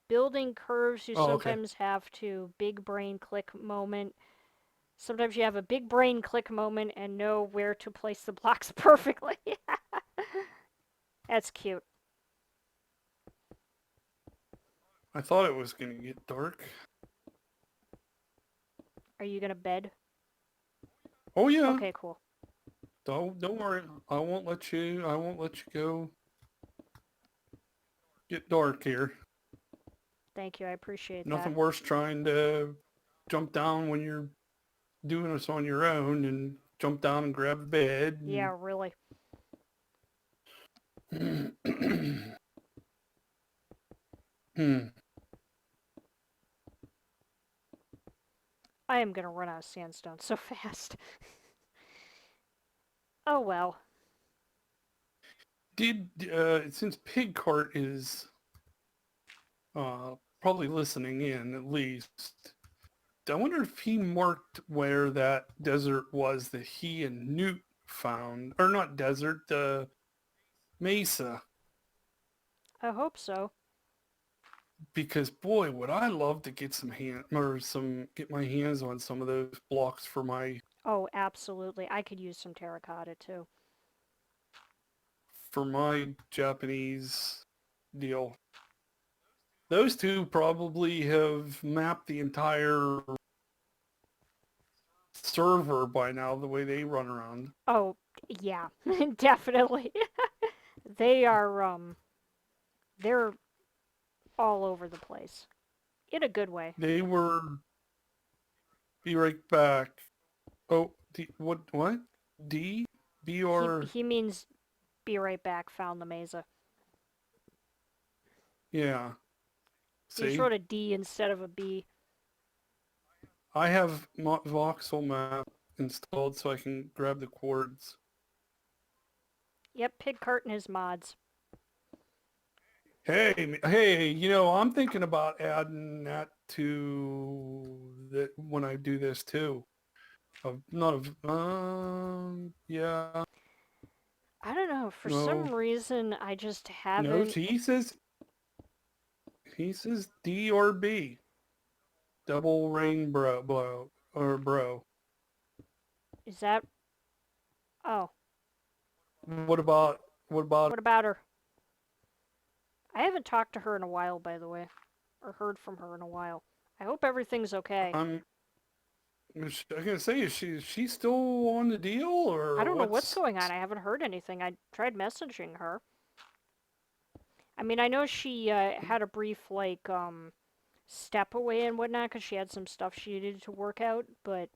A: Building curves, you
B: Oh, okay.
A: sometimes have to big brain click moment. Sometimes you have a big brain click moment and know where to place the blocks perfectly. That's cute.
B: I thought it was gonna get dark.
A: Are you gonna bed?
B: Oh yeah.
A: Okay, cool.
B: Don't worry. I won't let you go get dark here.
A: Thank you. I appreciate that.
B: Nothing worse trying to jump down when you're doing this on your own and jump down and grab the bed
A: Yeah, really.
B: and hmm.
A: I am gonna run out of sandstone so fast. Oh well.
B: Did since Pigheart is probably listening in at least, I wonder if he marked where that desert was that he and Newt found, or not desert, the Mesa.
A: I hope so.
B: Because boy, would I love to get get my hands on some of those blocks
A: Oh, absolutely. I could use some terracotta too.
B: for my Japanese deal. Those two probably have mapped the entire server by now the way they run around.
A: Oh, yeah. Definitely. they are they're all over the place. In a good way.
B: They were be right back. Oh, what? D B or
A: He means be right back, found the mesa.
B: yeah.
A: He just
B: See,
A: wrote a D instead of a B.
B: I have voxel map installed so I can grab the chords.
A: Yep, Pigheart and his mods.
B: Hey, I'm thinking about adding that to that when I do this too. Not of, yeah,
A: I don't know, for some
B: no,
A: reason I just
B: no.
A: haven't.
B: He says D or B, double rain bro.
A: Is that. Oh,
B: What about what about?
A: what about her? I haven't talked to her in a while, by the way. Or heard from her in a while. I hope everything's okay.
B: I'm I gonna say, is she still on the deal
A: I
B: or
A: don't know what's
B: what's?
A: going on. I haven't heard anything. I tried messaging her. I mean, I know she had a brief, like, step away and whatnot because she had some stuff she needed to work out, but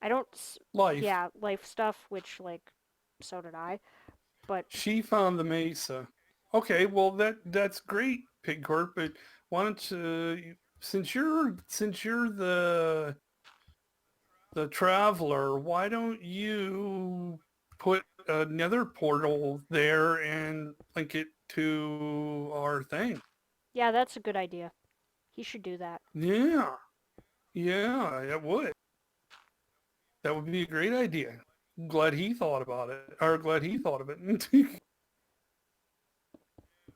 A: I don't.
B: Life.
A: Yeah, life stuff, which, like, so did I. But,
B: She found the Mesa. Okay, well that's great, Pigheart. But why don't you, since you're the traveler, why don't you put another portal there and link it to our thing?
A: yeah, that's a good idea. He should do that.
B: Yeah, yeah, it would. That would be a great idea. Glad he thought about it, or glad he thought of it.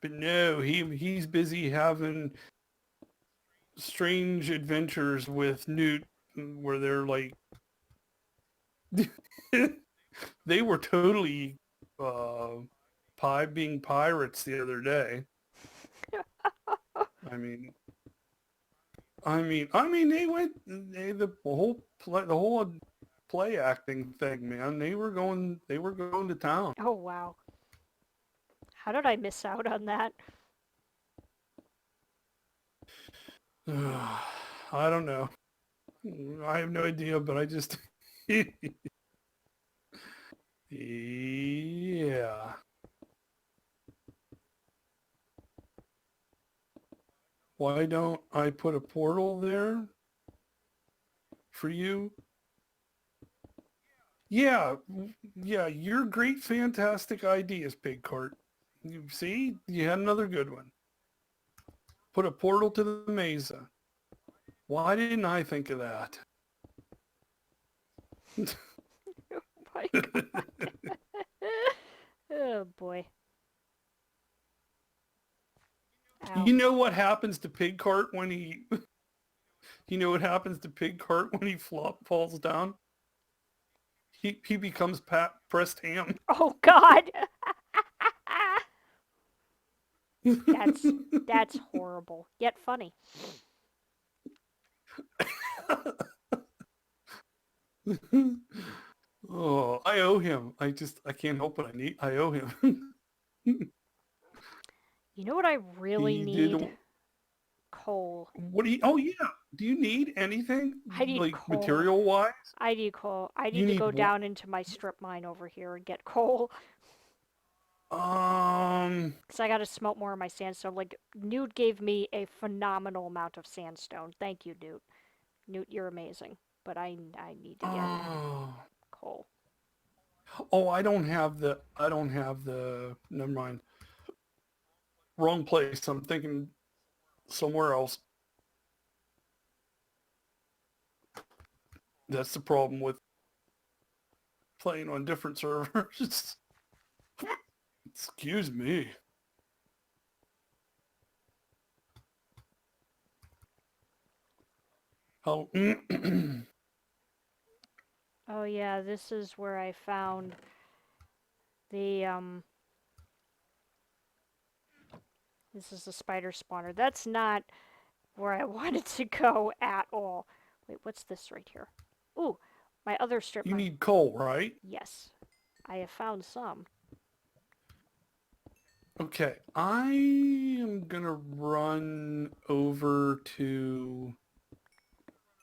B: But no, he's busy having strange adventures with Newt, where they're like, they were totally uh, being pirates the other day. I mean, they went the whole play acting thing, man. They were going to town.
A: Oh, wow. How did I miss out on that?
B: I don't know. I have no idea, but I just, yeah. Why don't I put a portal there for you? Yeah, yeah, you're great, fantastic ideas, Big Cart. You see, you had another good one. Put a portal to the Mesa. Why didn't I think of that?
A: Oh my god. Oh boy. Ow.
B: You know what happens to Pig Cart when he? You know what happens to Pig Cart when he falls down? He becomes pressed ham.
A: Oh god. that's that's horrible. Yet funny.
B: Oh, I owe him. I can't help it. I owe him.
A: You know what I really
B: He did.
A: need? Coal.
B: What do you? Oh yeah. Do you need anything
A: I need
B: like
A: coal.
B: material wise?
A: I need coal. I
B: You
A: need to
B: need
A: go
B: what?
A: down into my strip mine over here and get coal.
B: Um.
A: Because I gotta smelt more of my sandstone. Like, Newt gave me a phenomenal amount of sandstone. Thank you, Newt. Newt, you're amazing. But I need to get
B: Oh.
A: coal.
B: Oh, I don't have the. I don't have the. Never mind. Wrong place. I'm thinking somewhere else. That's the problem with playing on different servers. Excuse me. How?
A: Oh yeah, this is where I found the this is the spider spawner. That's not where I wanted to go at all. Wait, what's this right here? Ooh, my other strip
B: You
A: mine.
B: need coal, right?
A: Yes, I have found some.
B: Okay, I am gonna run over to.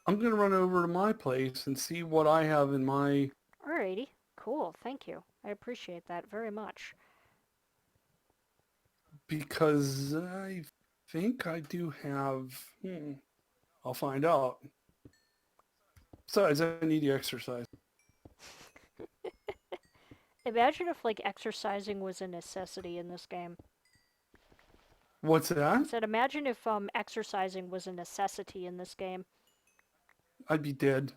B: I'm gonna run over to my place and see what I have in my
A: Alrighty, cool. Thank you. I appreciate that very much.
B: because I think I do have. I'll find out. Besides, I need the exercise.
A: Imagine if, like, exercising was a necessity in this game.
B: What's
A: I
B: that?
A: said, imagine if exercising was a necessity in this game.
B: I'd be dead.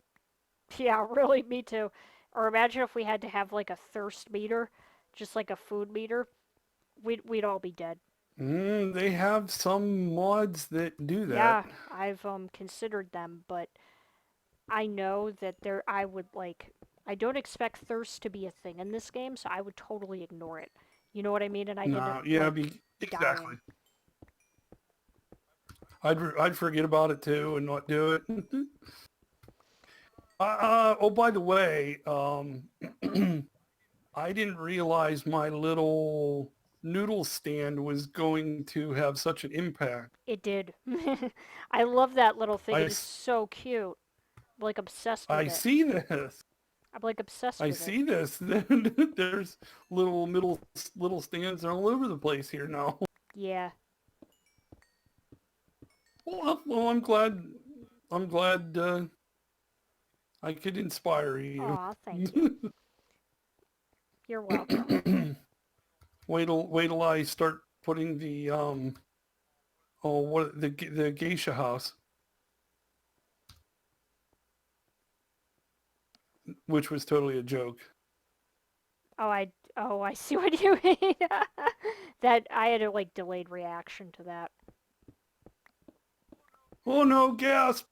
A: Yeah, really, me too. Or imagine if we had to have like a thirst meter, just like a food meter. We'd all be dead.
B: They have some mods that do that.
A: Yeah, I've considered them, but I know that I would like I don't expect thirst to be a thing in this game, so I would totally ignore it. You know what I mean? And I'd end up
B: No, yeah,
A: like
B: be exactly.
A: dying.
B: I'd forget about it too and not do it. Oh, by the way, I didn't realize my little noodle stand was going to have such an impact.
A: It did. I love that little thing.
B: I,
A: It is
B: s-
A: so cute. I'm like obsessed with
B: I
A: it.
B: see this.
A: I'm like obsessed
B: I
A: with it.
B: see this. There's little stands all over the place here now.
A: Yeah.
B: Well, I'm glad. I'm glad I could inspire you.
A: Aw, thank you. You're welcome.
B: Wait till I start putting the the geisha house, which was totally a joke.
A: Oh, I see what you mean. That I had a like delayed reaction to that.
B: Oh no, gasp!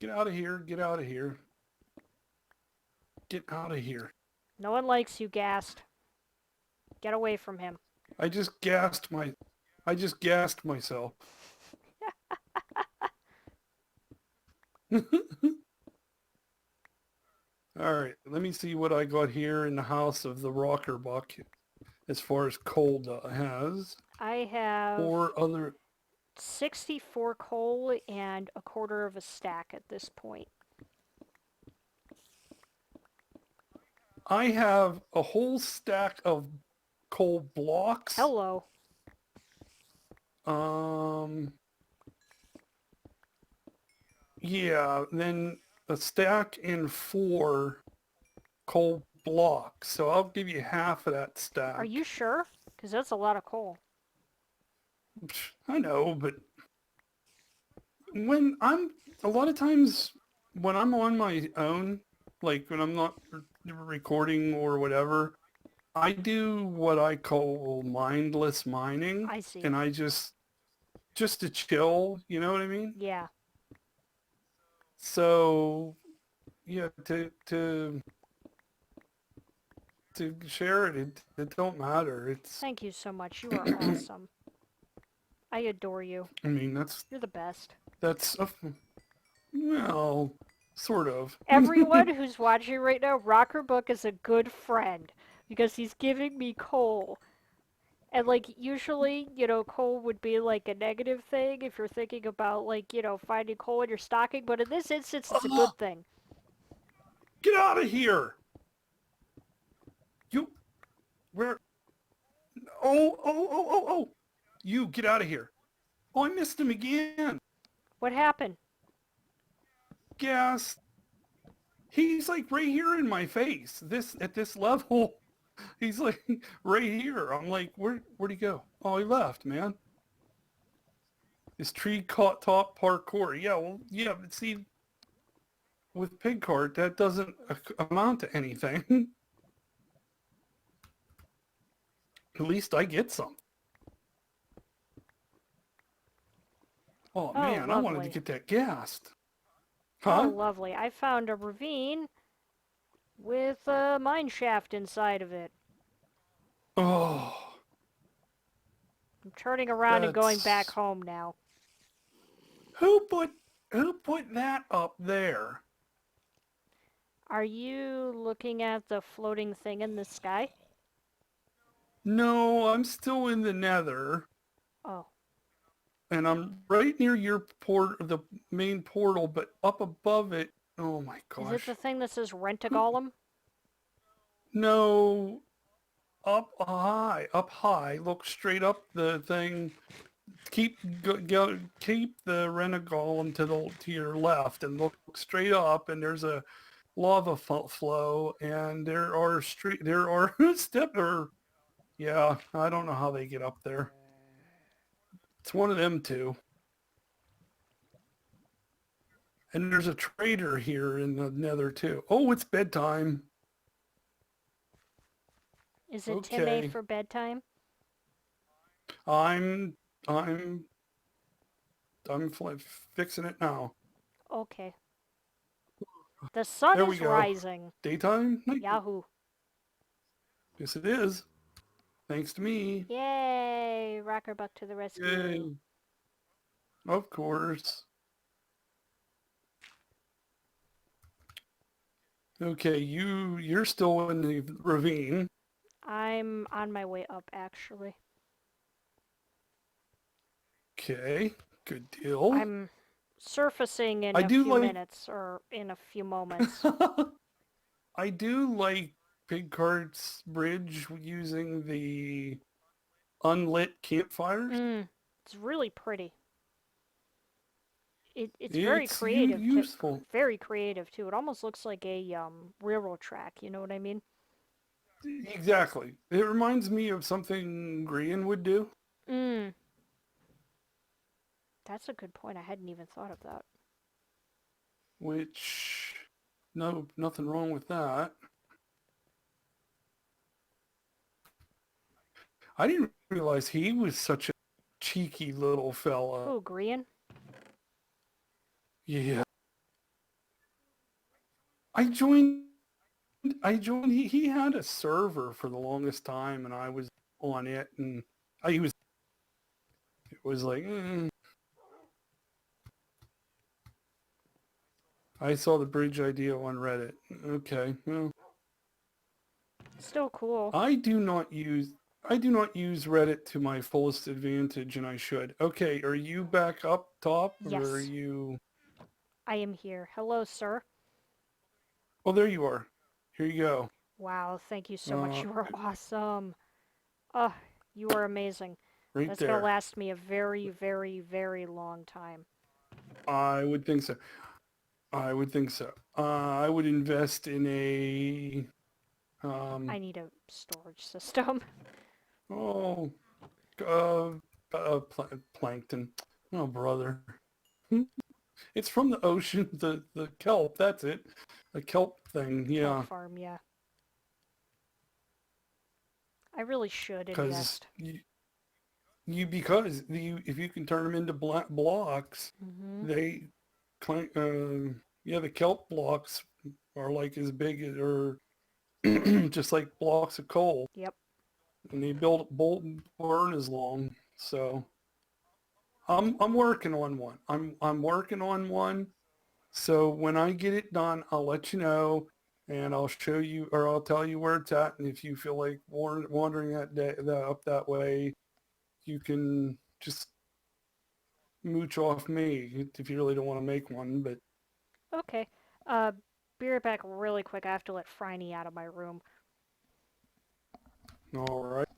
B: Get out of here! Get out of here! Get out of here!
A: No one likes you, Gast. Get away from him.
B: I just gassed my, I just gassed myself. All right, let me see what I got here in the house of the rocker buck as far as coal has.
A: I have
B: Or other,
A: 64 coal and a quarter of a stack at this point.
B: I have a whole stack of coal blocks.
A: Hello.
B: Um, yeah, then a stack and 4 coal blocks. So I'll give you half of that
A: Are you
B: stack.
A: sure? Because that's a lot of coal.
B: I know, but when I'm a lot of times when I'm on my own, like when I'm not recording or whatever, I do what I call mindless mining,
A: I see.
B: and I just to chill, you know what I mean?
A: Yeah.
B: So yeah, to share it, it don't matter. It's
A: Thank you so much. You are awesome. I adore you.
B: I mean
A: You're the best.
B: that's a, well, sort of.
A: Everyone who's watching right now, Rocker Book is a good friend because he's giving me coal. And like usually, coal would be like a negative thing if you're thinking about like, finding coal in your stocking, but in this instance it's a
B: Oh,
A: good thing.
B: get out of here! You where? Oh! You get out of here! Oh, I missed him again.
A: What happened?
B: Gas. He's like right here in my face. This at this level. He's like right here. I'm like, where'd he go? Oh, he left, man. This tree caught top parkour. Yeah, well, yeah, but see, with Pigheart, that doesn't amount to anything. At least I get some. Oh
A: Oh,
B: man, I wanted to
A: lovely.
B: get that gassed.
A: Oh,
B: Huh?
A: lovely. I found a ravine with a mine shaft inside of it.
B: Oh,
A: I'm turning around and going back
B: that's
A: home now.
B: who put who put that up there?
A: Are you looking at the floating thing in the sky?
B: No, I'm still in the nether.
A: Oh,
B: And I'm right near your the main portal, but up above it, oh my
A: is it the
B: gosh.
A: thing that says rent a
B: Who,
A: golem?
B: no, up high, look straight up the thing. Keep the Renegolem to your left and look straight up, and there's a lava flow, and there are yeah, I don't know how they get up there. It's one of them two. And there's a trader here in the nether too. Oh, it's bedtime.
A: Is it 10
B: Okay.
A: for bedtime?
B: I'm I'm I'm fixing it now.
A: Okay. The sun
B: There we
A: is
B: go.
A: rising.
B: Daytime? Night.
A: Yahoo.
B: Yes, it is. Thanks to me.
A: Yay! Rockerbuck to the rescue.
B: Yay. Of course. Okay, you're still in the ravine.
A: I'm on my way up, actually.
B: Okay, good deal.
A: I'm surfacing in
B: I
A: a
B: do
A: few
B: like
A: minutes, or in a few moments.
B: I do like Pigheart's bridge using the unlit campfires.
A: It's really pretty. It's very
B: It's
A: creative too.
B: useful.
A: Very creative too. It almost looks like a railroad track. You know what I mean?
B: Exactly. It reminds me of something Grian would do,
A: Mm, that's a good point. I hadn't even thought of that.
B: which no, nothing wrong with that. I didn't realize he was such a cheeky little fella.
A: Ooh, Grian.
B: Yeah. I joined he had a server for the longest time and I was on it and I was it was like I saw the bridge idea on Reddit. Okay, well,
A: Still cool.
B: I do not use I do not use Reddit to my fullest advantage, and I should. Okay, are you back up top, or are
A: Yes,
B: you?
A: I am here. Hello, sir.
B: Oh, there you are. Here you go.
A: Wow, thank you so much.
B: Uh,
A: You are awesome. Ugh, you are amazing.
B: right
A: That's gonna
B: there.
A: last me a very, very, very long time.
B: I would think so. I would think so. I would invest in a
A: I
B: um.
A: need a storage system.
B: Oh, plankton. Oh, brother. It's from the ocean. The kelp. That's it. The kelp thing.
A: Kelp
B: Yeah.
A: farm, yeah. I really should
B: Because
A: invest.
B: if you can turn them into blocks,
A: Mm-hmm.
B: they yeah, the kelp blocks are like as big as or just like blocks of coal,
A: Yep.
B: and they build bolt and burn as long. So I'm working on one. I'm working on one. So when I get it done, I'll let you know, and I'll show you or I'll tell you where it's at. And if you feel like wandering up that way, you can just mooch off me if you really don't want to make one. But
A: Okay. Be right back really quick. I have to let Franny out of my room.
B: all right.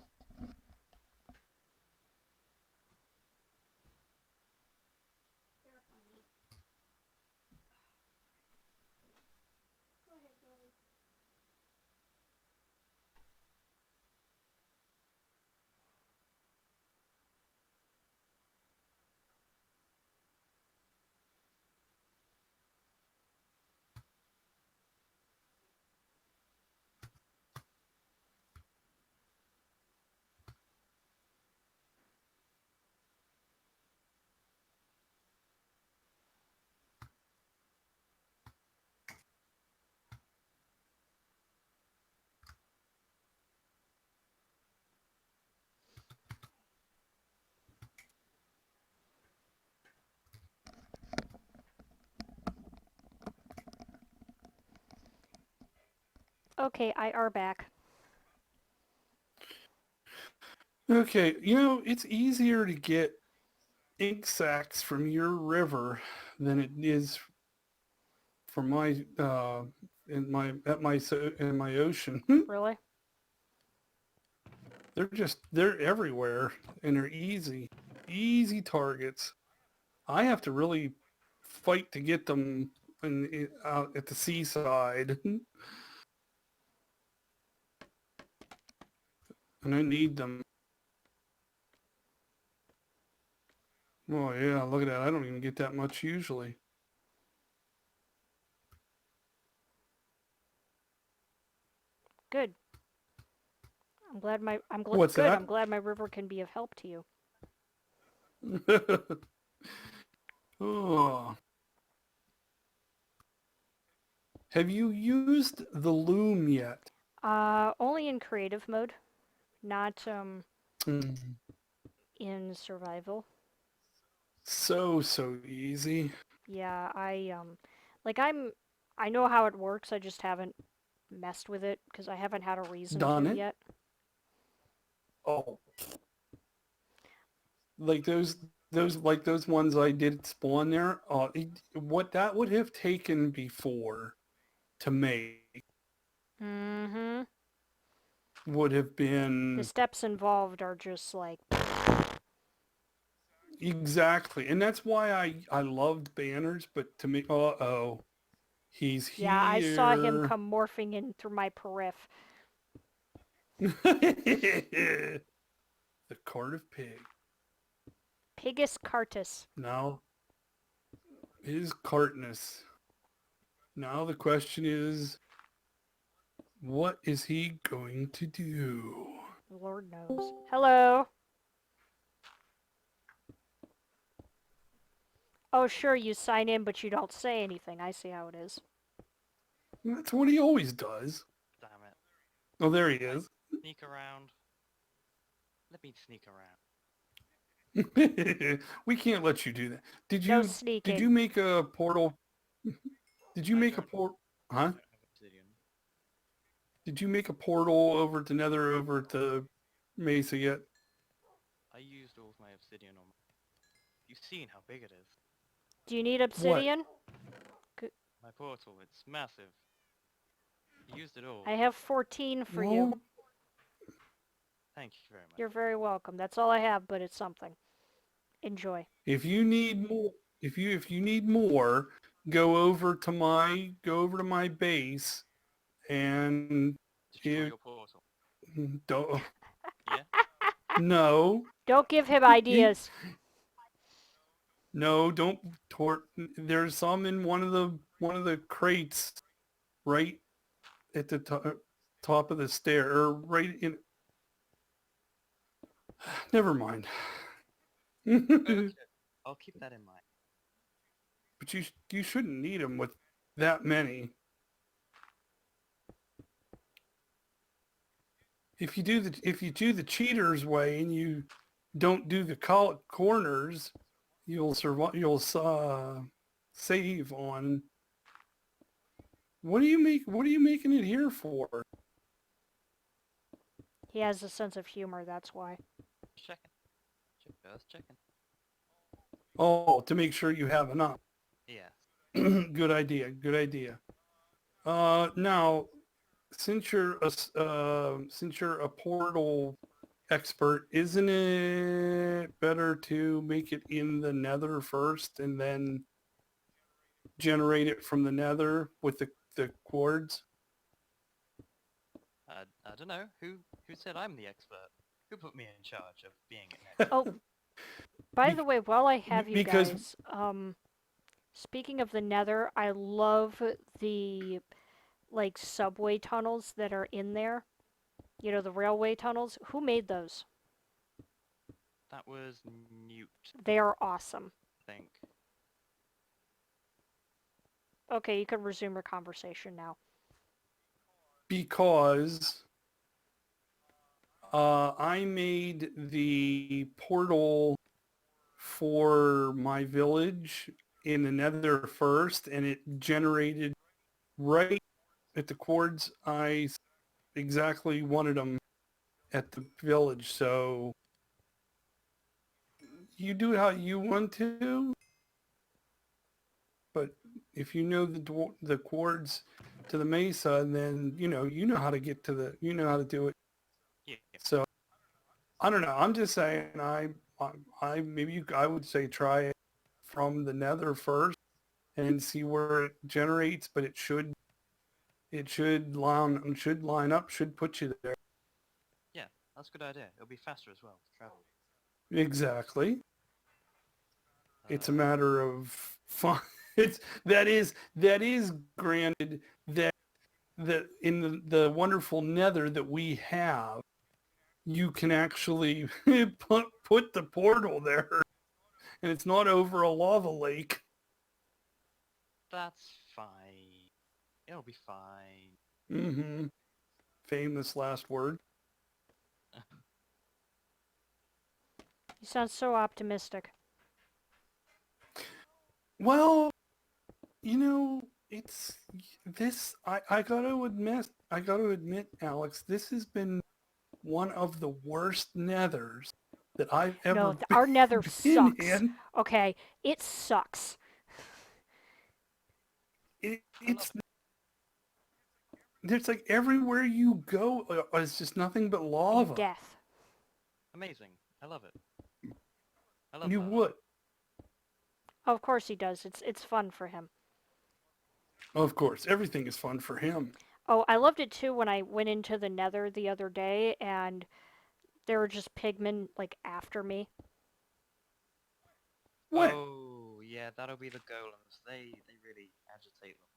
A: Okay, I are back.
B: Okay, it's easier to get ink sacs from your river than it is from my in my ocean.
A: Really?
B: They're everywhere and they're easy targets. I have to really fight to get them out at the seaside, and I need them. Oh yeah, look at that. I don't even get that much usually.
A: Good.
B: What's
A: Good.
B: that?
A: I'm glad my river can be of help to you.
B: Oh. Have you used the loom yet?
A: Only in creative mode, not
B: Mm.
A: in survival.
B: So easy.
A: Yeah, like I'm I know how it works, I just haven't messed with it because I haven't had a reason
B: Done
A: to
B: it?
A: yet.
B: Oh, like those ones I did spawn there. What that would have taken before to make
A: Mm-hmm.
B: would have
A: The
B: been
A: steps involved are just like,
B: exactly, and that's why I loved banners. But to me, oh, he's
A: yeah, I saw him
B: here.
A: come morphing in through my periph.
B: The cart of pig.
A: Pigus cartus.
B: Now his cartness. Now the question is, what is he going to do?
A: Lord knows. Hello. Oh, sure, you sign in, but you don't say anything. I see how it is.
B: That's what he always does.
C: Damn it.
B: Oh, there he
C: I
B: is.
C: sneak around. Let me sneak around.
B: We can't let you do that. Did
A: No
B: you did
A: sneaking.
B: you make a portal? Did you
C: I
B: make a
C: don't.
B: port?
C: I
B: Huh?
C: don't have obsidian.
B: Did you make a portal over to Nether over to Mesa yet?
C: I used all of my obsidian on. You've seen how big it is.
A: Do you need
B: What?
A: obsidian?
C: My portal, it's massive. I used it all.
A: I have 14 for you.
B: Well,
C: Thank you very much.
A: You're very welcome. That's all I have, but it's something. Enjoy.
B: if you need more, if you need more, go over to my base and
C: Destroy
B: if
C: your portal.
B: don't
C: Yeah?
B: no
A: Don't give him
B: you
A: ideas.
B: no don't tort. There's some in one of the crates right at the top of the stair or right in. Never mind.
C: Okay.
B: But
C: I'll keep that in mind.
B: you shouldn't need them with that many. If you do the cheaters way and you don't do the corners, you'll survive. You'll save on. What do you make? What are you making it here for?
A: He has a sense of humor, that's why.
C: Checking. Just checking.
B: Oh, to make sure you have enough.
C: Yes.
B: Good idea. Good idea. Now, since you're a portal expert, isn't it better to make it in the Nether first and then generate it from the Nether with the cords?
C: I don't know. Who said I'm the expert? Who put me in charge of being an expert?
A: Oh, by the
B: Be-
A: way, while I have you
B: because
A: guys, speaking of the Nether, I love the like subway tunnels that are in there. You know, the railway tunnels. Who made those?
C: That was Newt,
A: They are awesome.
C: I think.
A: Okay, you can resume your conversation now.
B: because I made the portal for my village in the Nether first, and it generated right at the chords I exactly wanted them at the village. So you do it how you want to, but if you know the chords to the Mesa, then you know how to get to how to do it.
C: Yeah.
B: So I don't know. I'm just saying. I would say try it from the Nether first and see where it generates, but it should line up, should put you there.
C: Yeah, that's a good idea. It'll be faster as well to travel.
B: Exactly. It's a
C: Uh,
B: matter of fun. That is granted that in the wonderful Nether that we have, you can actually put the portal there, and it's not over a lava lake.
C: that's fine. It'll be fine.
B: Mm-hmm. Famous last word.
A: You sound so optimistic.
B: Well, you know, it's this. I gotta admit, Alex, this has been one of the worst nethers that I've
A: No,
B: ever
A: our nether
B: been
A: sucks.
B: in.
A: Okay, it sucks.
C: I love
B: It's There's like everywhere you go, it's just nothing but
A: And
B: lava.
A: death.
C: it. Amazing. I love it. I love
B: You
C: lava.
B: would,
A: Oh, of course he does. It's fun for him.
B: of course, everything is fun for him.
A: Oh, I loved it too when I went into the nether the other day and there were just pigmen like after me.
B: When?
C: Oh, yeah, that'll be the golems. They really agitate them.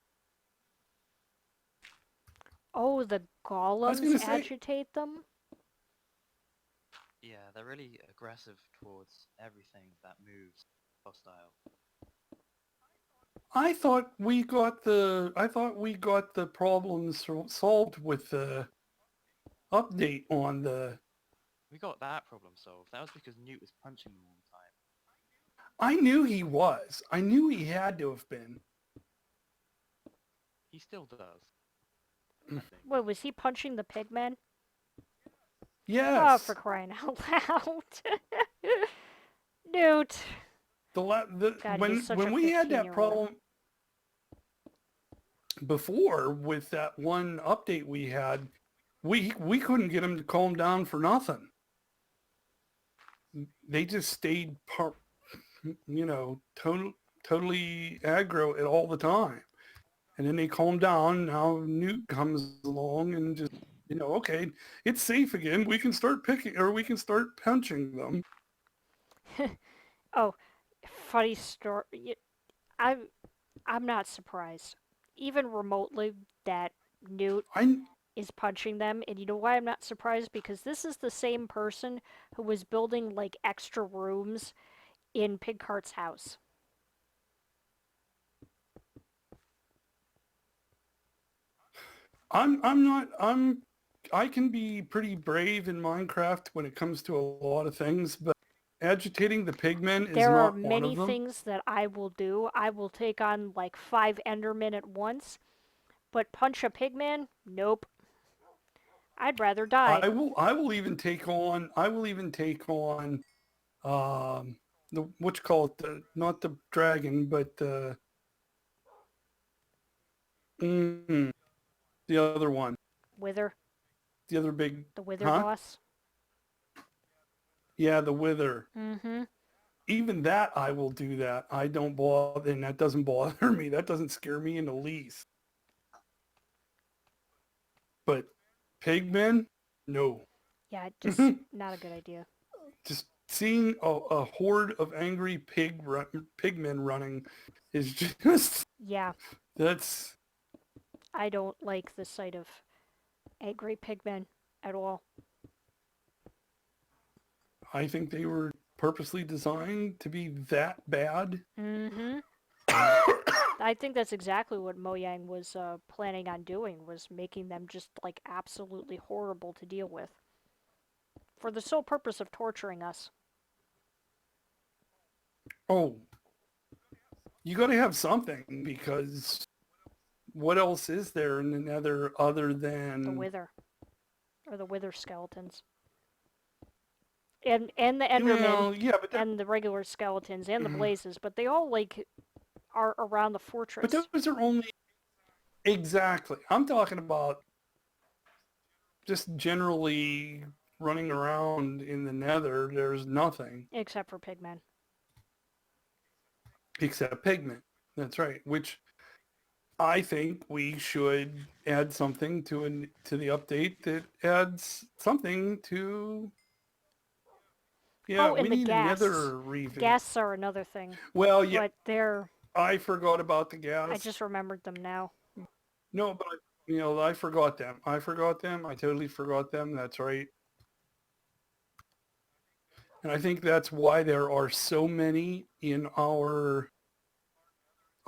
A: Oh, the
B: I was
A: golems
B: gonna say,
A: agitate them?
C: Yeah, they're really aggressive towards everything that moves hostile.
B: I thought we got the problems solved with the update on the.
C: We got that problem solved. That was because Newt was punching them all the time.
B: I knew he was. I knew he had to have been.
C: He still does, I think.
A: Wait, was he punching the pigmen? Oh, for
B: Yes.
A: crying out loud. Newt. God, he is such a
B: When we had that
A: 15-year-old.
B: problem before with that one update we had, we couldn't get him to calm down for nothing. They just stayed, totally aggro it all the time. And then they calm down. Now Newt comes along and just, okay, it's safe again. We can start picking, or we can start punching them.
A: Oh, funny story. I'm I'm not surprised, even remotely, that Newt
B: I
A: is punching them. And you know why I'm not surprised? Because this is the same person who was building like extra rooms in Pigheart's house.
B: I'm not I can be pretty brave in Minecraft when it comes to a lot of things, but agitating the pigmen is
A: There are
B: not one
A: many
B: of them.
A: things that I will do. I will take on like 5 Endermen at once, but punch a pigman? Nope. I'd rather die.
B: I will even take on the what you call it, the not the dragon, but mm, the other one,
A: Wither.
B: the other big,
A: The Wither
B: huh?
A: boss.
B: Yeah, the wither.
A: Mm-hmm.
B: Even that I will do that. I don't bother, and that doesn't bother me. That doesn't scare me in the least. But pigmen, no.
A: Yeah, just not a good idea.
B: Just seeing a horde of angry pigmen running is just
A: Yeah,
B: that's.
A: I don't like the sight of angry pigmen at all.
B: I think they were purposely designed to be that bad.
A: Mm-hmm. I think that's exactly what Mojang was planning on doing, was making them just like absolutely horrible to deal with. For the sole purpose of torturing us.
B: Oh, you got to have something because what else is there in the Nether other
A: The
B: than
A: Wither. Or the Wither skeletons. And the Endermen
B: well, yeah, but
A: and the regular skeletons and the blazes, but they all like are around the
B: but
A: fortress.
B: those are only exactly. I'm talking about just generally running around in the Nether. There's nothing
A: Except for pigmen.
B: except pigment. That's right. Which I think we should add something to the update that adds something to. Yeah,
A: Oh,
B: we
A: and the
B: need a
A: ghasts.
B: Nether revamp.
A: Ghasts are another thing.
B: Well, yeah,
A: But they're
B: I forgot about the
A: I
B: gas.
A: just remembered them now.
B: No, but I forgot them. I forgot them. I totally forgot them. That's right. And I think that's why there are so many in our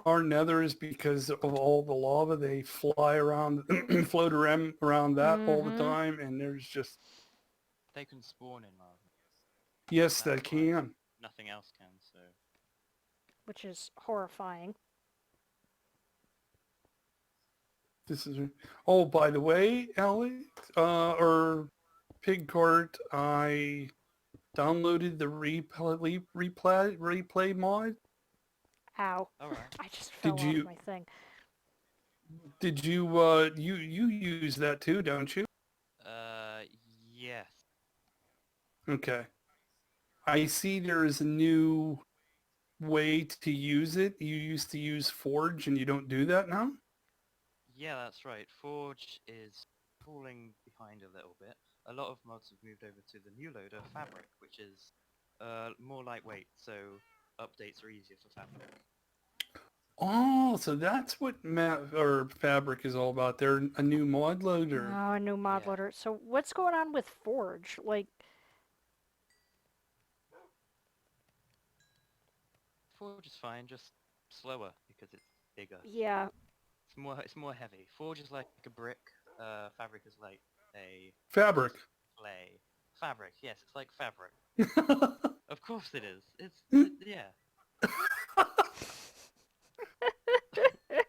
B: nether is because of all the lava. They fly around, float around that all the
A: Mm-hmm.
B: time, and there's just
C: They can spawn in lava.
B: yes, they
C: That's why
B: can.
C: nothing else can, so...
A: Which is horrifying.
B: This is. Oh, by the way, Alex, or Pigheart, I downloaded the replay mod.
A: Ow.
C: Alright.
A: I just
B: Did
A: fell off
B: you
A: my thing.
B: did you you use that too, don't you?
C: Uh, yes.
B: Okay. I see there is a new way to use it. You used to use Forge and you don't do that now?
C: Yeah, that's right. Forge is falling behind a little bit. A lot of mods have moved over to the new loader, Fabric, which is more lightweight, so updates are easier for Fabric.
B: Oh, so that's what or Fabric is all about. They're a new mod loader.
A: Oh, a new mod
C: Yeah.
A: loader. So what's going on with Forge? Like,
C: Forge is fine, just slower because it's bigger.
A: yeah,
C: It's more heavy. Forge is like a brick. Fabric is like a
B: Fabric.
C: clay. Fabric, yes, it's like fabric.
B: Oh
C: Of course it is. Yeah.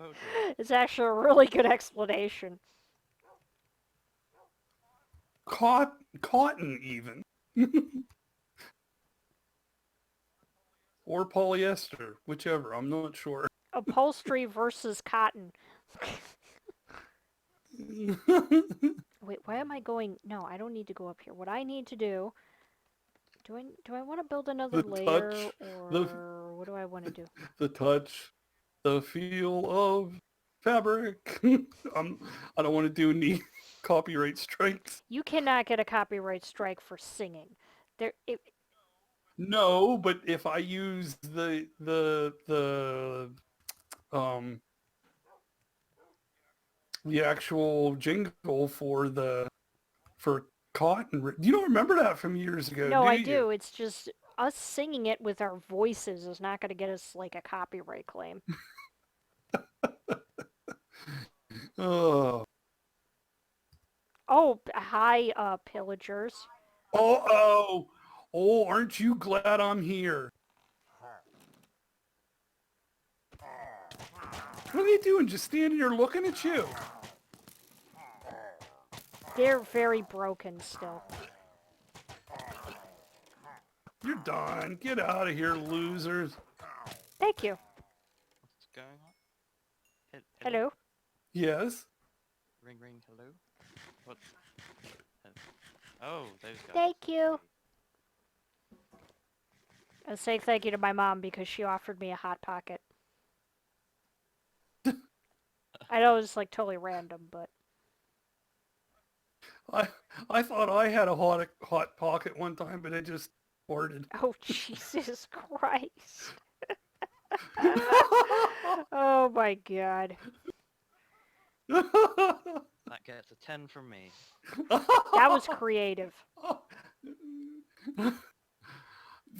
C: Oh dear.
A: it's actually a really good explanation.
B: Cotton even. Or polyester, whichever. I'm not sure.
A: Upholstery versus cotton. Wait, why am I going? No, I don't need to go up here. What I need to do... Do I want to build another
B: The
A: layer,
B: touch, the
A: or what do I want to do?
B: the touch, the feel of fabric. I don't want to do any copyright strikes.
A: You cannot get a copyright strike for singing.
B: No, but if I use um the actual jingle for cotton, you don't remember that from years ago,
A: No,
B: do
A: I
B: you?
A: do. It's just us singing it with our voices is not going to get us like a copyright claim.
B: Oh,
A: Oh, hi, pillagers.
B: oh, oh! Aren't you glad I'm here? What are they doing? Just standing there looking at you?
A: They're very broken still.
B: You're done. Get out of here, losers.
A: Thank you.
C: What's going on? Hello?
A: Hello.
B: Yes.
C: Ring ring, hello? What's... uh, oh, those guys.
A: Thank you. I say thank you to my mom because she offered me a hot pocket. I know it's like totally random, but
B: I I thought I had a hot pocket one time, but it just farted.
A: oh Jesus Christ. Oh my god.
C: That gets a 10 from me.
A: That was creative.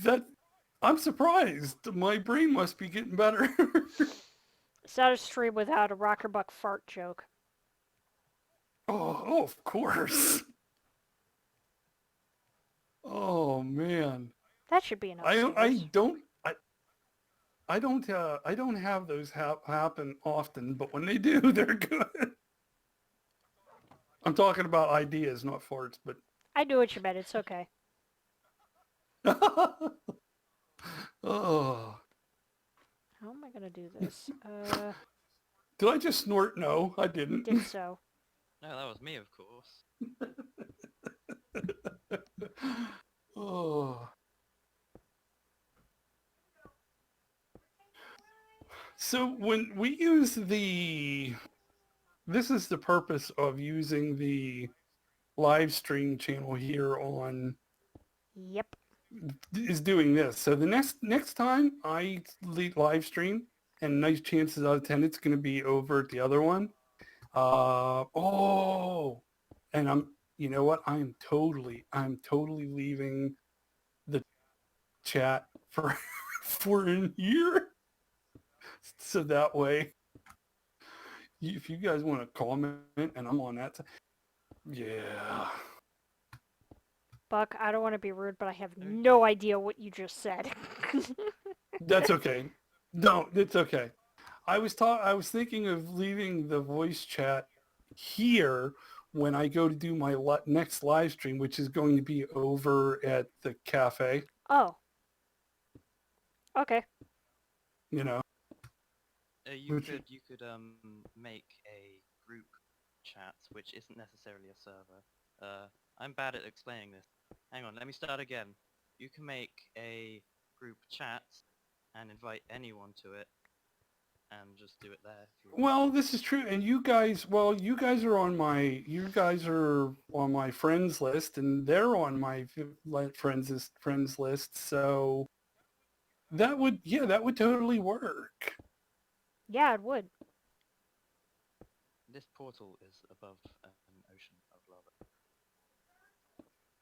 B: That I'm surprised. My brain must be getting better.
A: It's not a stream without a rocker buck fart joke.
B: Oh, of course. Oh man.
A: That should be enough
B: I
A: series.
B: I don't have those happen often, but when they do, they're good. I'm talking about ideas, not farts, but
A: I knew what you meant, it's okay.
B: oh.
A: How am I gonna do this?
B: Did I just snort? No, I didn't.
A: Did so.
C: No, that was me, of course.
B: Oh. So when we use this is the purpose of using the live stream channel here on
A: Yep.
B: is doing this. So the next time I live stream, and nice chances out of 10 it's going to be over at the other one. Oh, and you know what? I'm totally leaving the chat for for in here. So that way, if you guys want to comment and I'm on that, yeah.
A: Buck, I don't want to be rude, but I have no idea what you just said.
B: That's okay. No, it's okay. I was thinking of leaving the voice chat here when I go to do my next live stream, which is going to be over at the cafe.
A: Oh. Okay.
B: You know,
C: You
B: which
C: could make a group chat, which isn't necessarily a server. I'm bad at explaining this. Hang on, let me start again. You can make a group chat and invite anyone to it, and just do it there if you want.
B: well, this is true, and you guys are on my friends list, and they're on my friends list. So that would totally work.
A: Yeah, it would.
C: This portal is above an ocean of lava.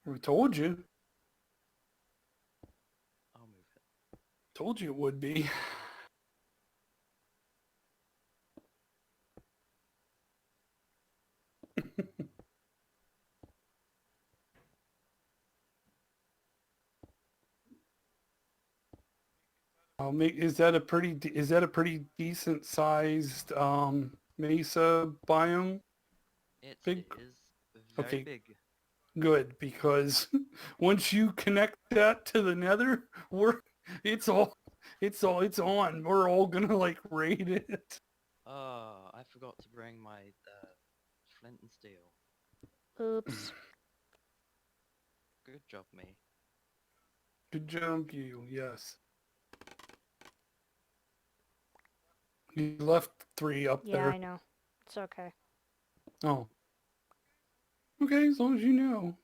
B: We told you,
C: I'll move it.
B: told you it would be. Is that a pretty decent sized mesa biome?
C: It
B: Big.
C: is very
B: Okay,
C: big.
B: good, because once you connect that to the nether, it's on. We're all gonna like raid it.
C: Oh, I forgot to bring my flint and steel.
A: Oops.
C: Good job, me.
B: Good job, you. Yes. You left 3 up
A: Yeah,
B: there.
A: I know. It's okay.
B: Oh. Okay, as long as you know.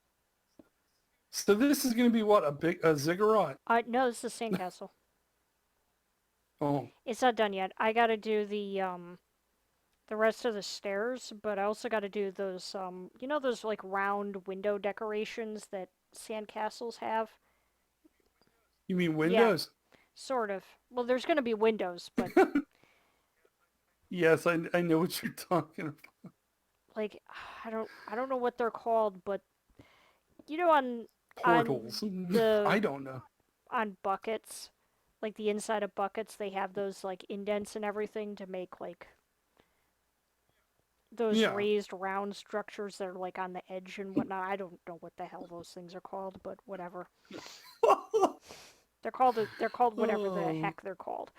B: So this is gonna be what, a ziggurat?
A: No, this is Sandcastle.
B: Oh.
A: It's not done yet. I gotta do the rest of the stairs, but I also gotta do those you know those like round window decorations that sandcastles have?
B: You mean
A: Yeah,
B: windows?
A: sort of. Well, there's gonna be windows, but
B: Yes, I know what you're talking about.
A: like I don't know what they're called, but you know on
B: Portals. I
A: the
B: don't know.
A: on buckets, like the inside of buckets, they have those like indents and everything to make like those
B: Yeah.
A: raised round structures that are like on the edge and whatnot. I don't know what the hell those things are called, but whatever. They're called whatever the
B: Oh,
A: heck they're called.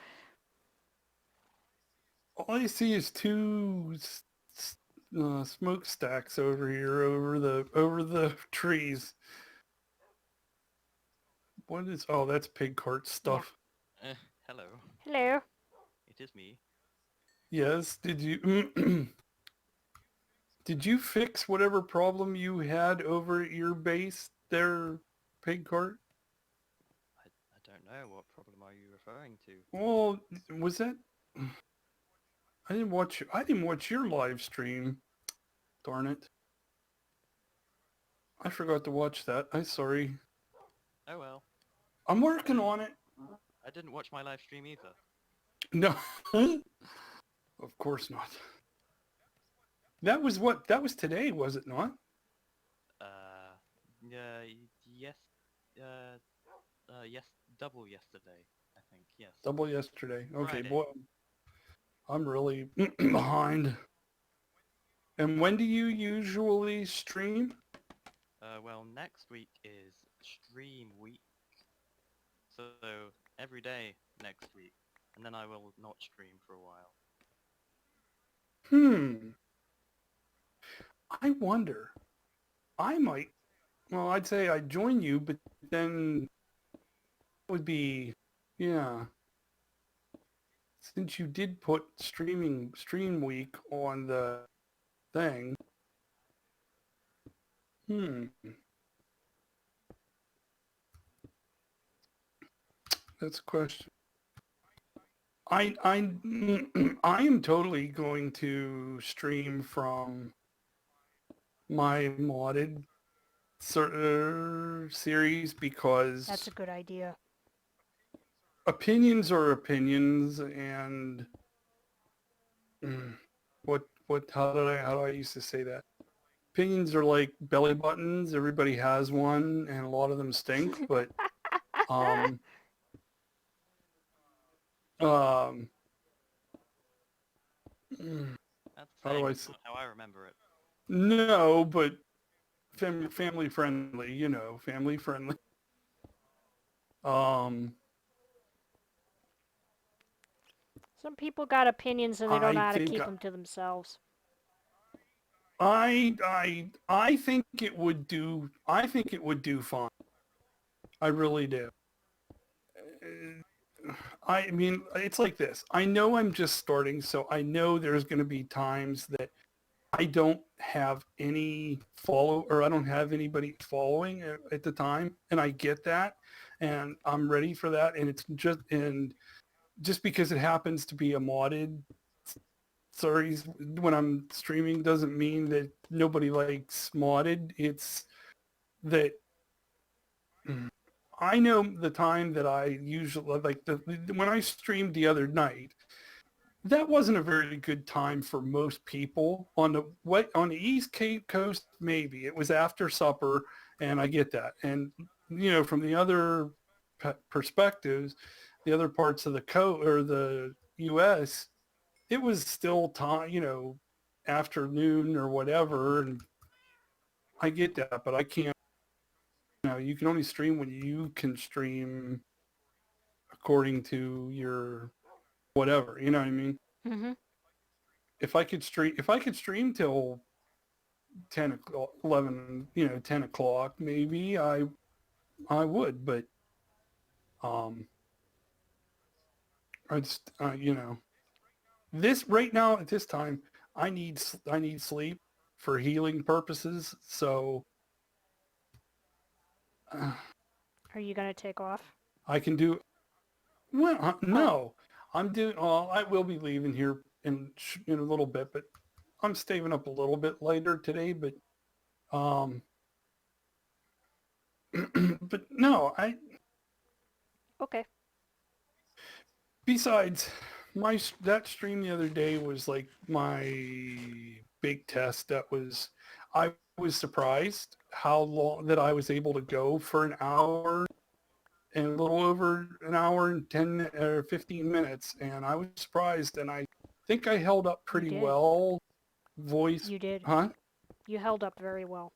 B: all I see is two smokestacks over here, over the trees. What is? Oh, that's Pigheart
A: Yeah.
B: stuff.
C: Hello.
A: Hello.
C: It is me.
B: Yes. Did you did you fix whatever problem you had over at your base there, Pigheart?
C: I don't know. What problem are you referring to?
B: Well, was that? I didn't watch your live stream. Darn it! I forgot to watch that. I'm sorry.
C: Oh well.
B: I'm working on it.
C: I didn't watch my live stream either.
B: No, of course not. That was today, was it not?
C: Yeah, yes, uh, yes, double yesterday, I think, yes.
B: Double yesterday. Okay,
C: Friday.
B: boy, I'm really behind. And when do you usually stream?
C: Well, next week is stream week, so every day next week, and then I will not stream for a while.
B: Hmm. I wonder. I might. Well, I'd say I'd join you, but then it would be, yeah. Since you did put stream week on the thing. Hmm. That's a question. I I am totally going to stream from my modded series
A: That's
B: because
A: a good idea.
B: opinions are opinions, and mm, what how do I used to say that? Opinions are like belly buttons. Everybody has one, and a lot of them stink. But um um, mm,
C: That's
B: how do
C: Same,
B: I
C: it's
B: say?
C: not how I remember it.
B: No, but family friendly, family friendly. Um,
A: Some people got opinions and they don't
B: I
A: know how to
B: think
A: keep them to themselves.
B: I think it would do. I think it would do fine. I really do. I mean, it's like this. I know I'm just starting, so I know there's going to be times that I don't have any follow or I don't have anybody following at the time, and I get that, and I'm ready for that. And it's just because it happens to be a modded series when I'm streaming doesn't mean that nobody likes modded. It's that I know the time that I usually like when I streamed the other night, that wasn't a very good time for most people on the East Cape Coast. Maybe it was after supper, and I get that. And from the other perspectives, the other parts of the or the U.S., it was still time, afternoon or whatever. And I get that, but I can't. You can only stream when you can stream according to your whatever. You know what I mean?
A: Mm-hmm.
B: If I could stream till 10 o'clock, 11, 10 o'clock, maybe I would, but um, I just, this right now at this time, I need sleep for healing purposes. So uh,
A: Are you gonna take off?
B: I can do, well,
A: Oh,
B: no, I'm doing, I will be leaving here in a little bit, but I'm staying up a little bit later today, um, but no,
A: okay.
B: besides that stream the other day was like my big test. I was surprised how long that I was able to go for an hour and a little over an hour and 10 or 15 minutes. And I was surprised, and I think I held up
A: You
B: pretty
A: did.
B: well. Voice,
A: You did.
B: huh?
A: You held up very well.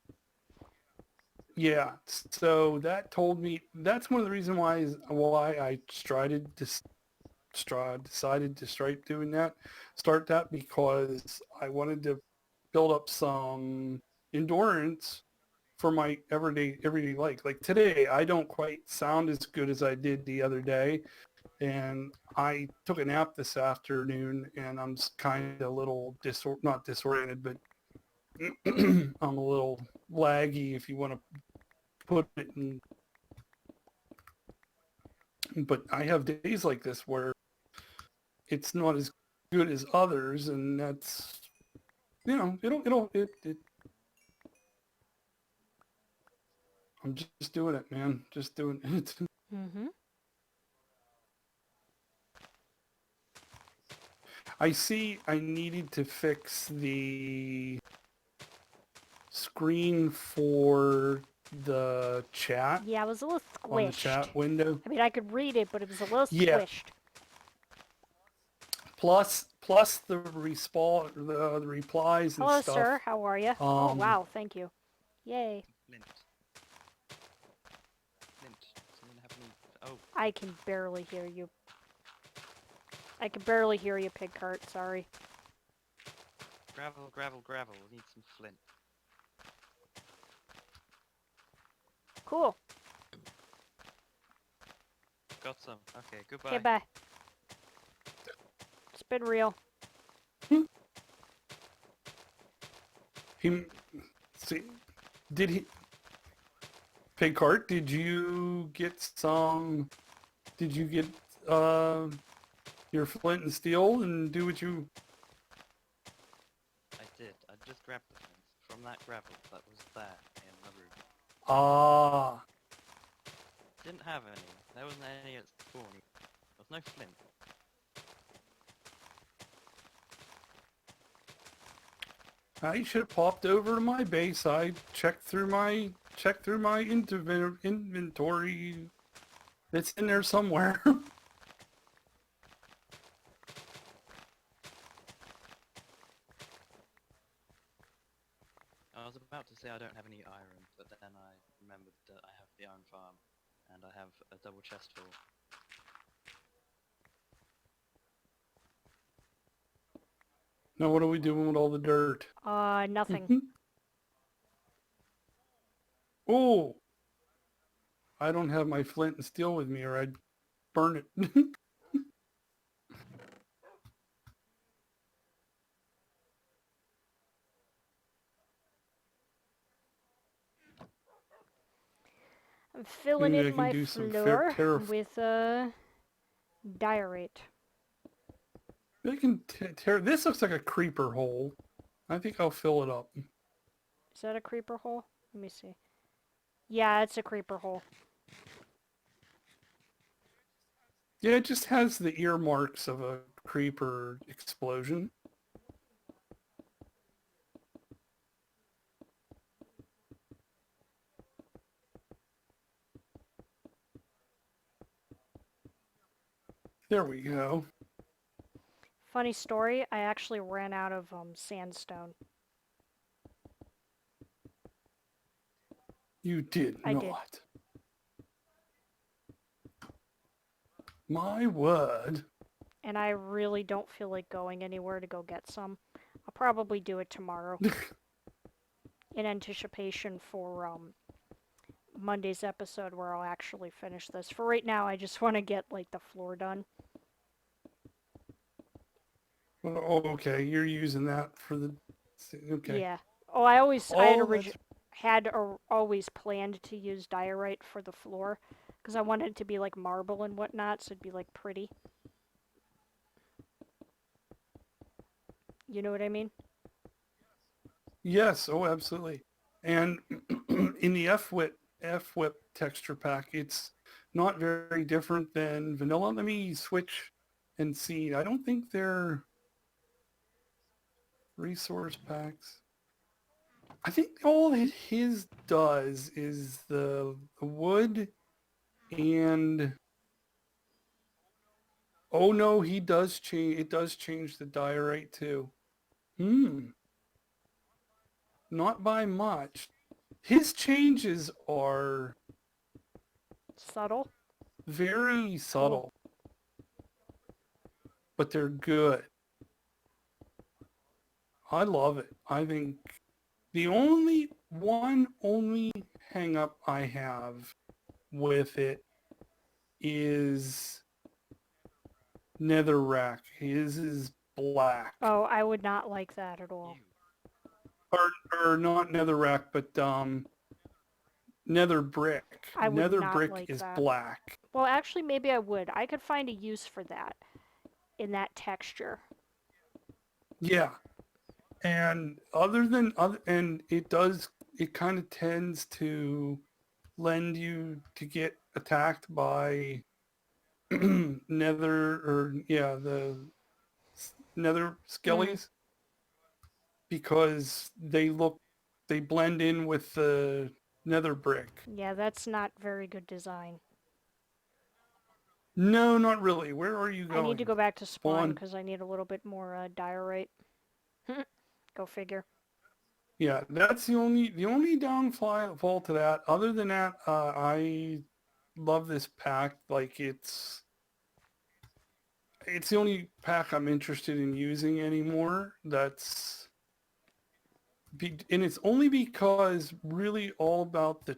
B: Yeah. So that told me that's one of the reasons why I decided to start that, because I wanted to build up some endurance for my everyday life. Like today, I don't quite sound as good as I did the other day, and I took a nap this afternoon, and I'm kind of a little not disoriented, but I'm a little laggy, if you want to put it in. But I have days like this where it's not as good as others, and that's I'm just doing it, man. Just doing it.
A: Mm-hmm.
B: I see I needed to fix the screen for the chat
A: Yeah, it was a little
B: on the
A: squished.
B: chat window.
A: I mean, I could read it, but it was a little
B: Yeah.
A: squished.
B: Plus the the replies and
A: Hello,
B: stuff.
A: sir. How are you? Oh, wow. Thank you. Yay.
C: Flint. Flint. Does anyone have any... Oh,
A: I can barely hear you. I can barely hear you, Pigheart. Sorry.
C: gravel, gravel, gravel. We need some flint.
A: Cool.
C: Got some. Okay, goodbye.
A: Okay, bye. It's been real.
B: He see, did he Pigheart, did you get some? Did you get your flint and steel and do what you?
C: I did. I just grabbed the flint from that gravel that was there in the room.
B: Ah,
C: Didn't have any. There wasn't any at spawn. There was no flint.
B: I should have popped over to my base. I checked through my inventory. It's in there somewhere.
C: I was about to say I don't have any iron, but then I remembered that I have the iron farm, and I have a double chest full.
B: Now what are we doing with all the dirt?
A: Nothing.
B: Oh, I don't have my flint and steel with me or I'd burn it.
A: I'm filling
B: Maybe I
A: in
B: can
A: my
B: do some
A: floor with diorite.
B: I can tear. This looks like a creeper hole. I think I'll fill it up.
A: Is that a creeper hole? Let me see. Yeah, it's a creeper hole.
B: Yeah, it just has the earmarks of a creeper explosion. There we go.
A: Funny story, I actually ran out of sandstone.
B: You did
A: I did.
B: not. My word.
A: And I really don't feel like going anywhere to go get some. I'll probably do it tomorrow. In anticipation for Monday's episode where I'll actually finish this. For right now, I just want to get like the floor done.
B: Oh, okay. You're using that for the... Okay.
A: Yeah. Oh, I
B: Oh, that's...
A: had always planned to use diorite for the floor because I wanted it to be like marble and whatnot, so it'd be like pretty. You know what I mean?
B: Yes, oh, absolutely. And in the F-Whip texture pack, it's not very different than vanilla. Let me switch and see. I don't think they're resource packs. I think all his does is the wood and... Oh no, he does change. It does change the diorite too. Not by much. His changes are
A: Subtle.
B: very
A: Cool.
B: subtle, but they're good. I love it. I think the only hang up I have with it is netherrack. His is black.
A: Oh, I would not like that at all.
C: Ew.
B: Or not netherrack, but nether brick.
A: I would
B: Nether
A: not
B: brick
A: like
B: is
A: that.
B: black.
A: Well, actually, maybe I would. I could find a use for that in that texture.
B: Yeah. And and it kind of tends to lend you to get attacked by the nether
A: Mm.
B: skellies because they blend in with the nether brick.
A: Yeah, that's not very good design.
B: No, not really. Where are you
A: I need to
B: going?
A: go back to spawn
B: Spawn.
A: because I need a little bit more diorite. Go figure.
B: Yeah, that's the only downfall to that. Other than that, I love this pack. Like it's the only pack I'm interested in using anymore. And it's only because really all about the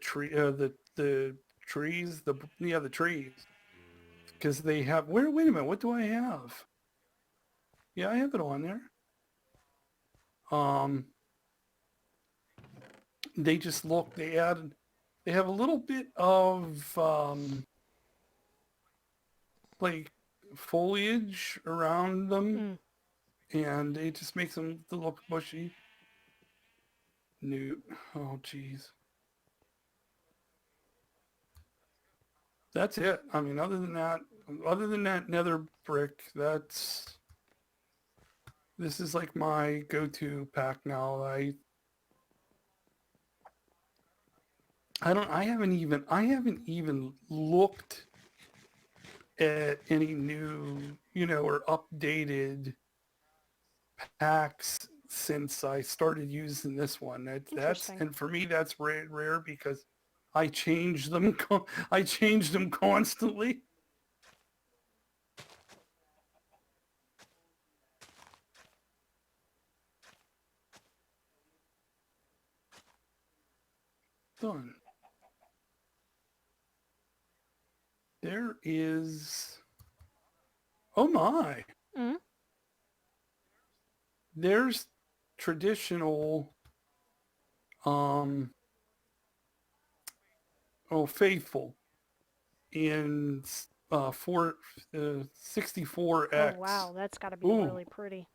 B: the trees, the trees, because they have. Wait a minute, what do I have? Yeah, I have it on there. Um, they just look. They have a little bit of like foliage around them,
A: Mm.
B: and it just makes them look bushy. Newt. Oh, jeez. That's it. I mean, other than that nether brick, this is like my go-to pack now. I haven't even looked at any new, or updated packs since I started using this one. That's
A: Interesting.
B: and for me that's rare because I change them. I change them constantly. Done. There is. Oh my!
A: Mm?
B: There's traditional. Um. Oh, faithful in 64X.
A: Oh wow, that's got to be
B: Ooh,
A: really pretty.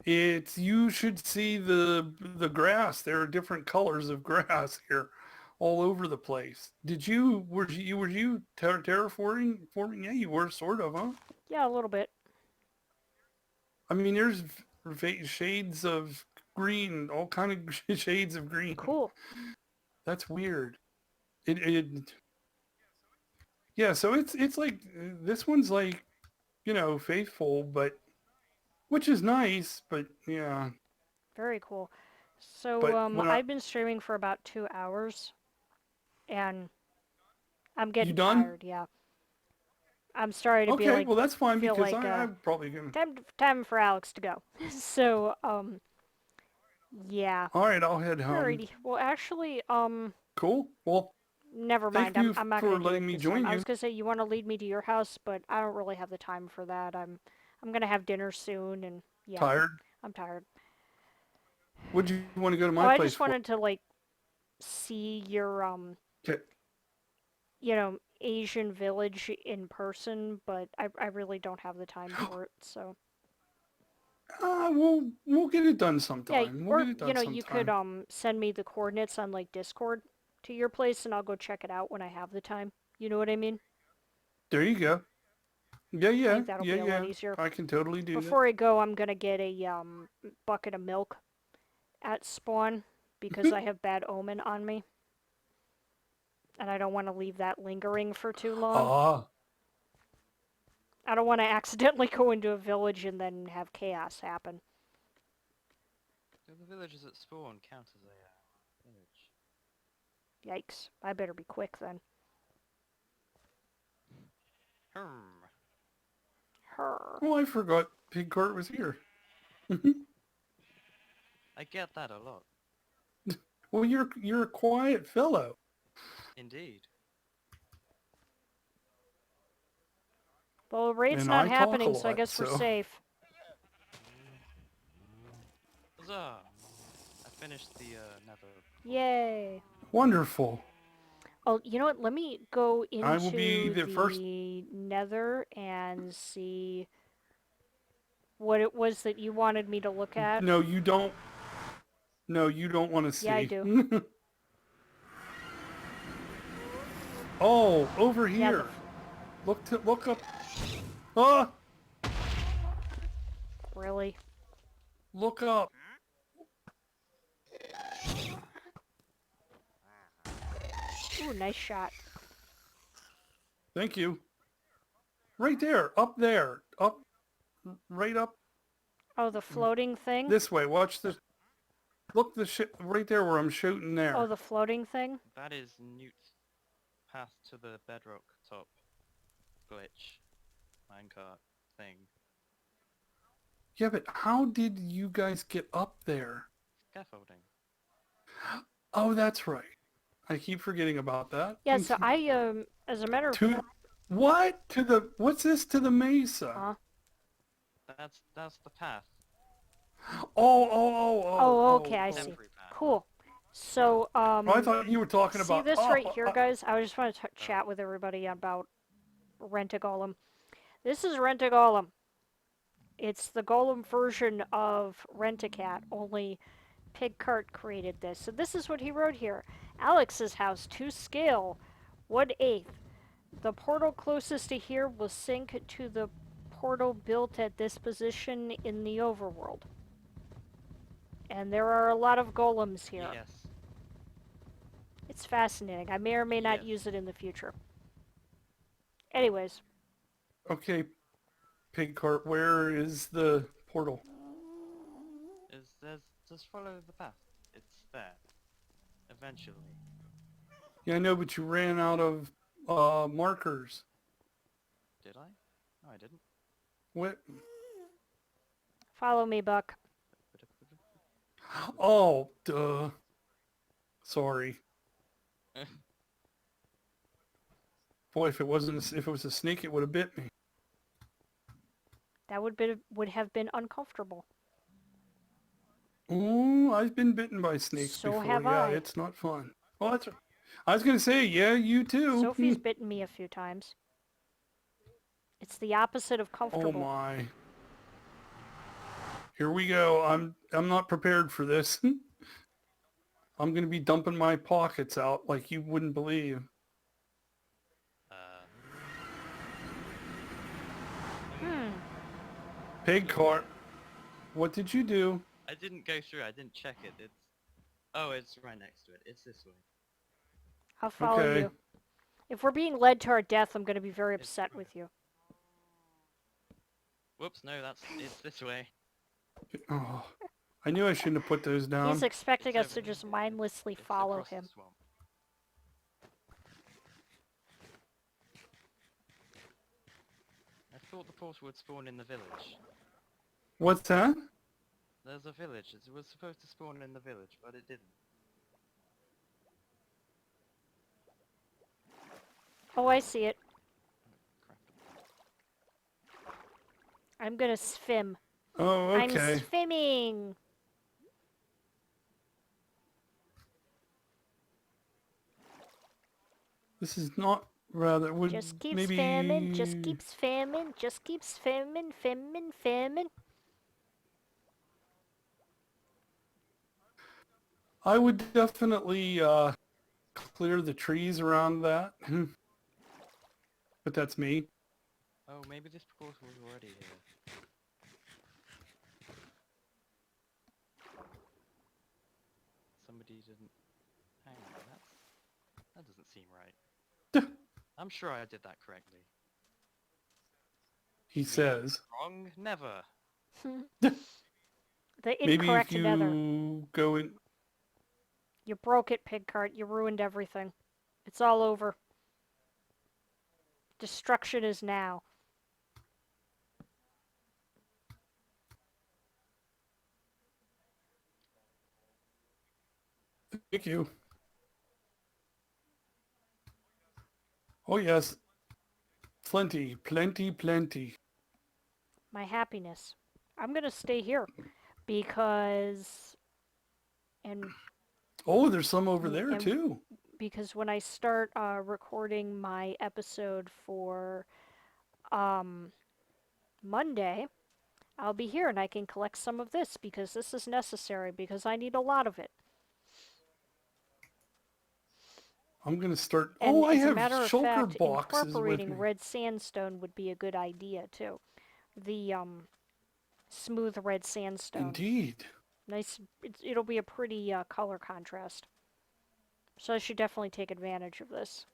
B: it's you should see the grass. There are different colors of grass here, all over the place. Were you terraforming? Forming? Yeah, you were sort of, huh?
A: Yeah, a little bit.
B: I mean, there's shades of green, all kind of shades of green.
A: Cool.
B: That's weird. It yeah. So it's like this one's like faithful, but which is nice, but yeah.
A: Very cool. So
B: But when I
A: I've been streaming for about 2 hours, and I'm
B: you
A: getting
B: done?
A: tired. Yeah, I'm starting to be
B: Okay,
A: like
B: well that's fine
A: feel
B: because
A: like
B: I'm probably gonna.
A: time for Alex to go. So yeah.
B: All right, I'll head home.
A: Alrighty. Well, actually
B: Cool. Well,
A: never
B: thank
A: mind.
B: you
A: I'm not
B: for
A: gonna do
B: letting
A: it
B: me
A: this time.
B: join
A: I
B: you.
A: was gonna say you want to lead me to your house, but I don't really have the time for that. I'm gonna have dinner soon, and yeah,
B: Tired?
A: I'm tired.
B: Would you want to go to
A: Oh,
B: my
A: I
B: place
A: just
B: for?
A: wanted to like see your
B: Okay.
A: Asian village in person, but I really don't have the time for it. So
B: We'll get it done
A: yeah,
B: sometime. We'll
A: or
B: get it done
A: you could
B: sometime.
A: send me the coordinates on like Discord to your place, and I'll go check it out when I have the time. You know what I mean?
B: There you go. Yeah,
A: I
B: yeah,
A: think that'll
B: yeah,
A: be a lot
B: yeah.
A: easier.
B: I can totally do that.
A: Before I go, I'm gonna get a bucket of milk at spawn because I have bad omen on me, and I don't want to leave that lingering for too long.
B: Ah,
A: I don't want to accidentally go into a village and then have chaos happen.
C: Do the villagers at spawn count as a village?
A: Yikes. I better be quick then.
C: Hmm.
A: Her.
B: well, I forgot Pigheart was here.
C: I get that a lot.
B: Well, you're a quiet fellow,
C: Indeed.
A: Well, the raid's
B: and
A: not
B: I talk a
A: happening, so I
B: lot,
A: guess we're
B: so
A: safe.
C: Huzzah! I finished the nether.
A: Yay.
B: wonderful.
A: Oh, you know what? Let me go
B: I will be
A: into
B: the first.
A: the nether and see what it was that you wanted me to look at.
B: No, you don't. No, you don't want to
A: Yeah, I
B: see.
A: do.
B: Oh, over
A: Yeah,
B: here. Look up. Ah,
A: really.
B: look up.
A: Ooh, nice shot.
B: Thank you. Right there, up there, up, right up
A: Oh, the floating thing?
B: this way. Watch this. Look the shit right there where I'm shooting
A: Oh,
B: there.
A: the floating thing?
C: That is Newt's path to the bedrock top glitch minecart thing.
B: Yeah, but how did you guys get up there?
C: Scaffolding.
B: Oh, that's right. I keep forgetting about that.
A: Yeah, so I, as a matter of
B: To what? To the what's this? To the Mesa?
A: Huh?
C: That's the path.
A: Oh, okay, I
B: Oh.
A: see.
C: Temporary path.
A: Cool. So,
B: Oh, I thought you were talking
A: see
B: about.
A: this
B: Oh,
A: right here, guys? I just want to chat with everybody about Rent-A-Golem. This is Rent-A-Golem. It's the Golem version of Rent-A-Cat, only Pigheart created this. So this is what he wrote here. Alex's house, to scale, 1/8. The portal closest to here will sync to the portal built at this position in the overworld. And there are a lot of golems here.
C: Yes.
A: It's fascinating. I may or may not
C: Yes.
A: use it in the future. Anyways,
B: okay, Pigcart. Where is the portal?
C: Just follow the path. It's there. Eventually.
B: Yeah, I know, but you ran out of markers.
C: Did I? No, I didn't.
B: What?
A: Follow me, Buck.
B: Oh, duh. Sorry. Boy, if it was a snake, it would have bit me.
A: That would have been uncomfortable.
B: Oh, I've been bitten by snakes
A: So
B: before.
A: have
B: Yeah,
A: I.
B: it's not fun. Oh, that's. I was gonna say, yeah, you too.
A: Sophie's bitten me a few times. It's the opposite of
B: Oh
A: comfortable.
B: my. Here we go. I'm not prepared for this. I'm gonna be dumping my pockets out like you wouldn't believe.
C: uh,
A: Hmm.
B: Pigheart, what did you do?
C: I didn't go through. I didn't check it. It's. Oh, it's right next to it. It's this way.
A: I'll follow
B: Okay.
A: you. If we're being led to our death, I'm going to be very
C: It's.
A: upset with you.
C: Whoops! No, it's this way.
B: Oh, I knew I shouldn't have put those
A: He's
B: down.
A: expecting
C: It's
A: us
C: over
A: to
C: here.
A: just mindlessly
C: It's
A: follow
C: across the
A: him.
C: swamp. I thought the portal would spawn in the village.
B: What's that?
C: There's a village. It was supposed to spawn in the village, but it didn't.
A: Oh, I see it.
C: Crap.
A: I'm going to swim.
B: Oh,
A: I'm
B: okay.
A: swimming.
B: This is not rather would
A: Just keep spamming, just
B: maybe
A: keep spamming, just keep spamming, spamming, spamming.
B: I would definitely clear the trees around that. But that's me.
C: Oh, maybe this portal was already here. Somebody didn't. Hang on, that doesn't seem right. I'm sure I did that correctly.
B: He
C: Me
B: says.
C: wrong? Never.
A: The
B: Maybe if
A: incorrect nether.
B: you go in.
A: You broke it, Pigheart. You ruined everything. It's all over. Destruction is now.
B: Thank you. Oh yes. Plenty, plenty, plenty.
A: My happiness. I'm gonna stay here because and
B: Oh, there's some over there
A: and
B: too.
A: because when I start recording my episode for um, Monday, I'll be here and I can collect some of this because this is necessary because I need a lot of it.
B: I'm gonna start. Oh,
A: And
B: I
A: as a
B: have
A: matter of
B: shulker
A: fact,
B: boxes with
A: incorporating
B: me.
A: red sandstone would be a good idea too. The smooth red sandstone.
B: Indeed.
A: Nice. It'll be a pretty color contrast. So I should definitely take advantage of this.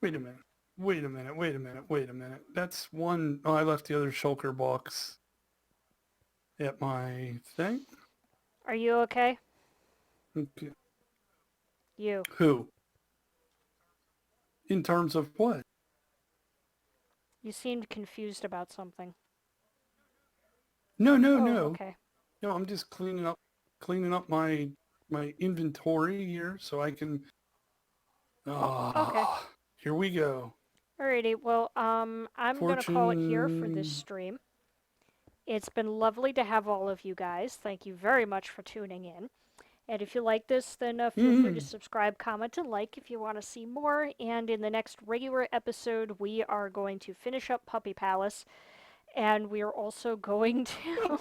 B: Wait a minute. Wait a minute. Wait a minute. Wait a minute. That's one. Oh, I left the other shulker box at my thing.
A: Are you okay?
B: Okay.
A: You.
B: Who? In terms of what?
A: You seemed confused about something.
B: No, no,
A: Oh,
B: no.
A: okay.
B: No, I'm just cleaning up my inventory here so I can.
A: Okay.
B: Ah, here we go.
A: Alrighty, well, I'm gonna call it here for this
B: Fortune.
A: stream. It's been lovely to have all of you guys. Thank you very much for tuning in. And if you like this, then feel free to
B: Mm,
A: subscribe, comment, and like if you want to see more. And in the next regular episode, we are going to finish up Puppy Palace. And we are also going to...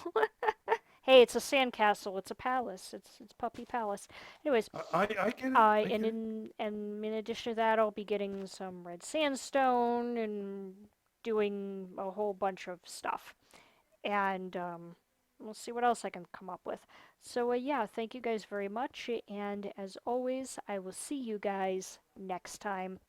A: Hey, it's a sandcastle. It's a palace. It's Puppy Palace. Anyways,
B: I get it. I
A: and
B: get it.
A: in addition to that, I'll be getting some red sandstone and doing a whole bunch of stuff. And we'll see what else I can come up with. So yeah, thank you guys very much. And as always, I will see you guys next time.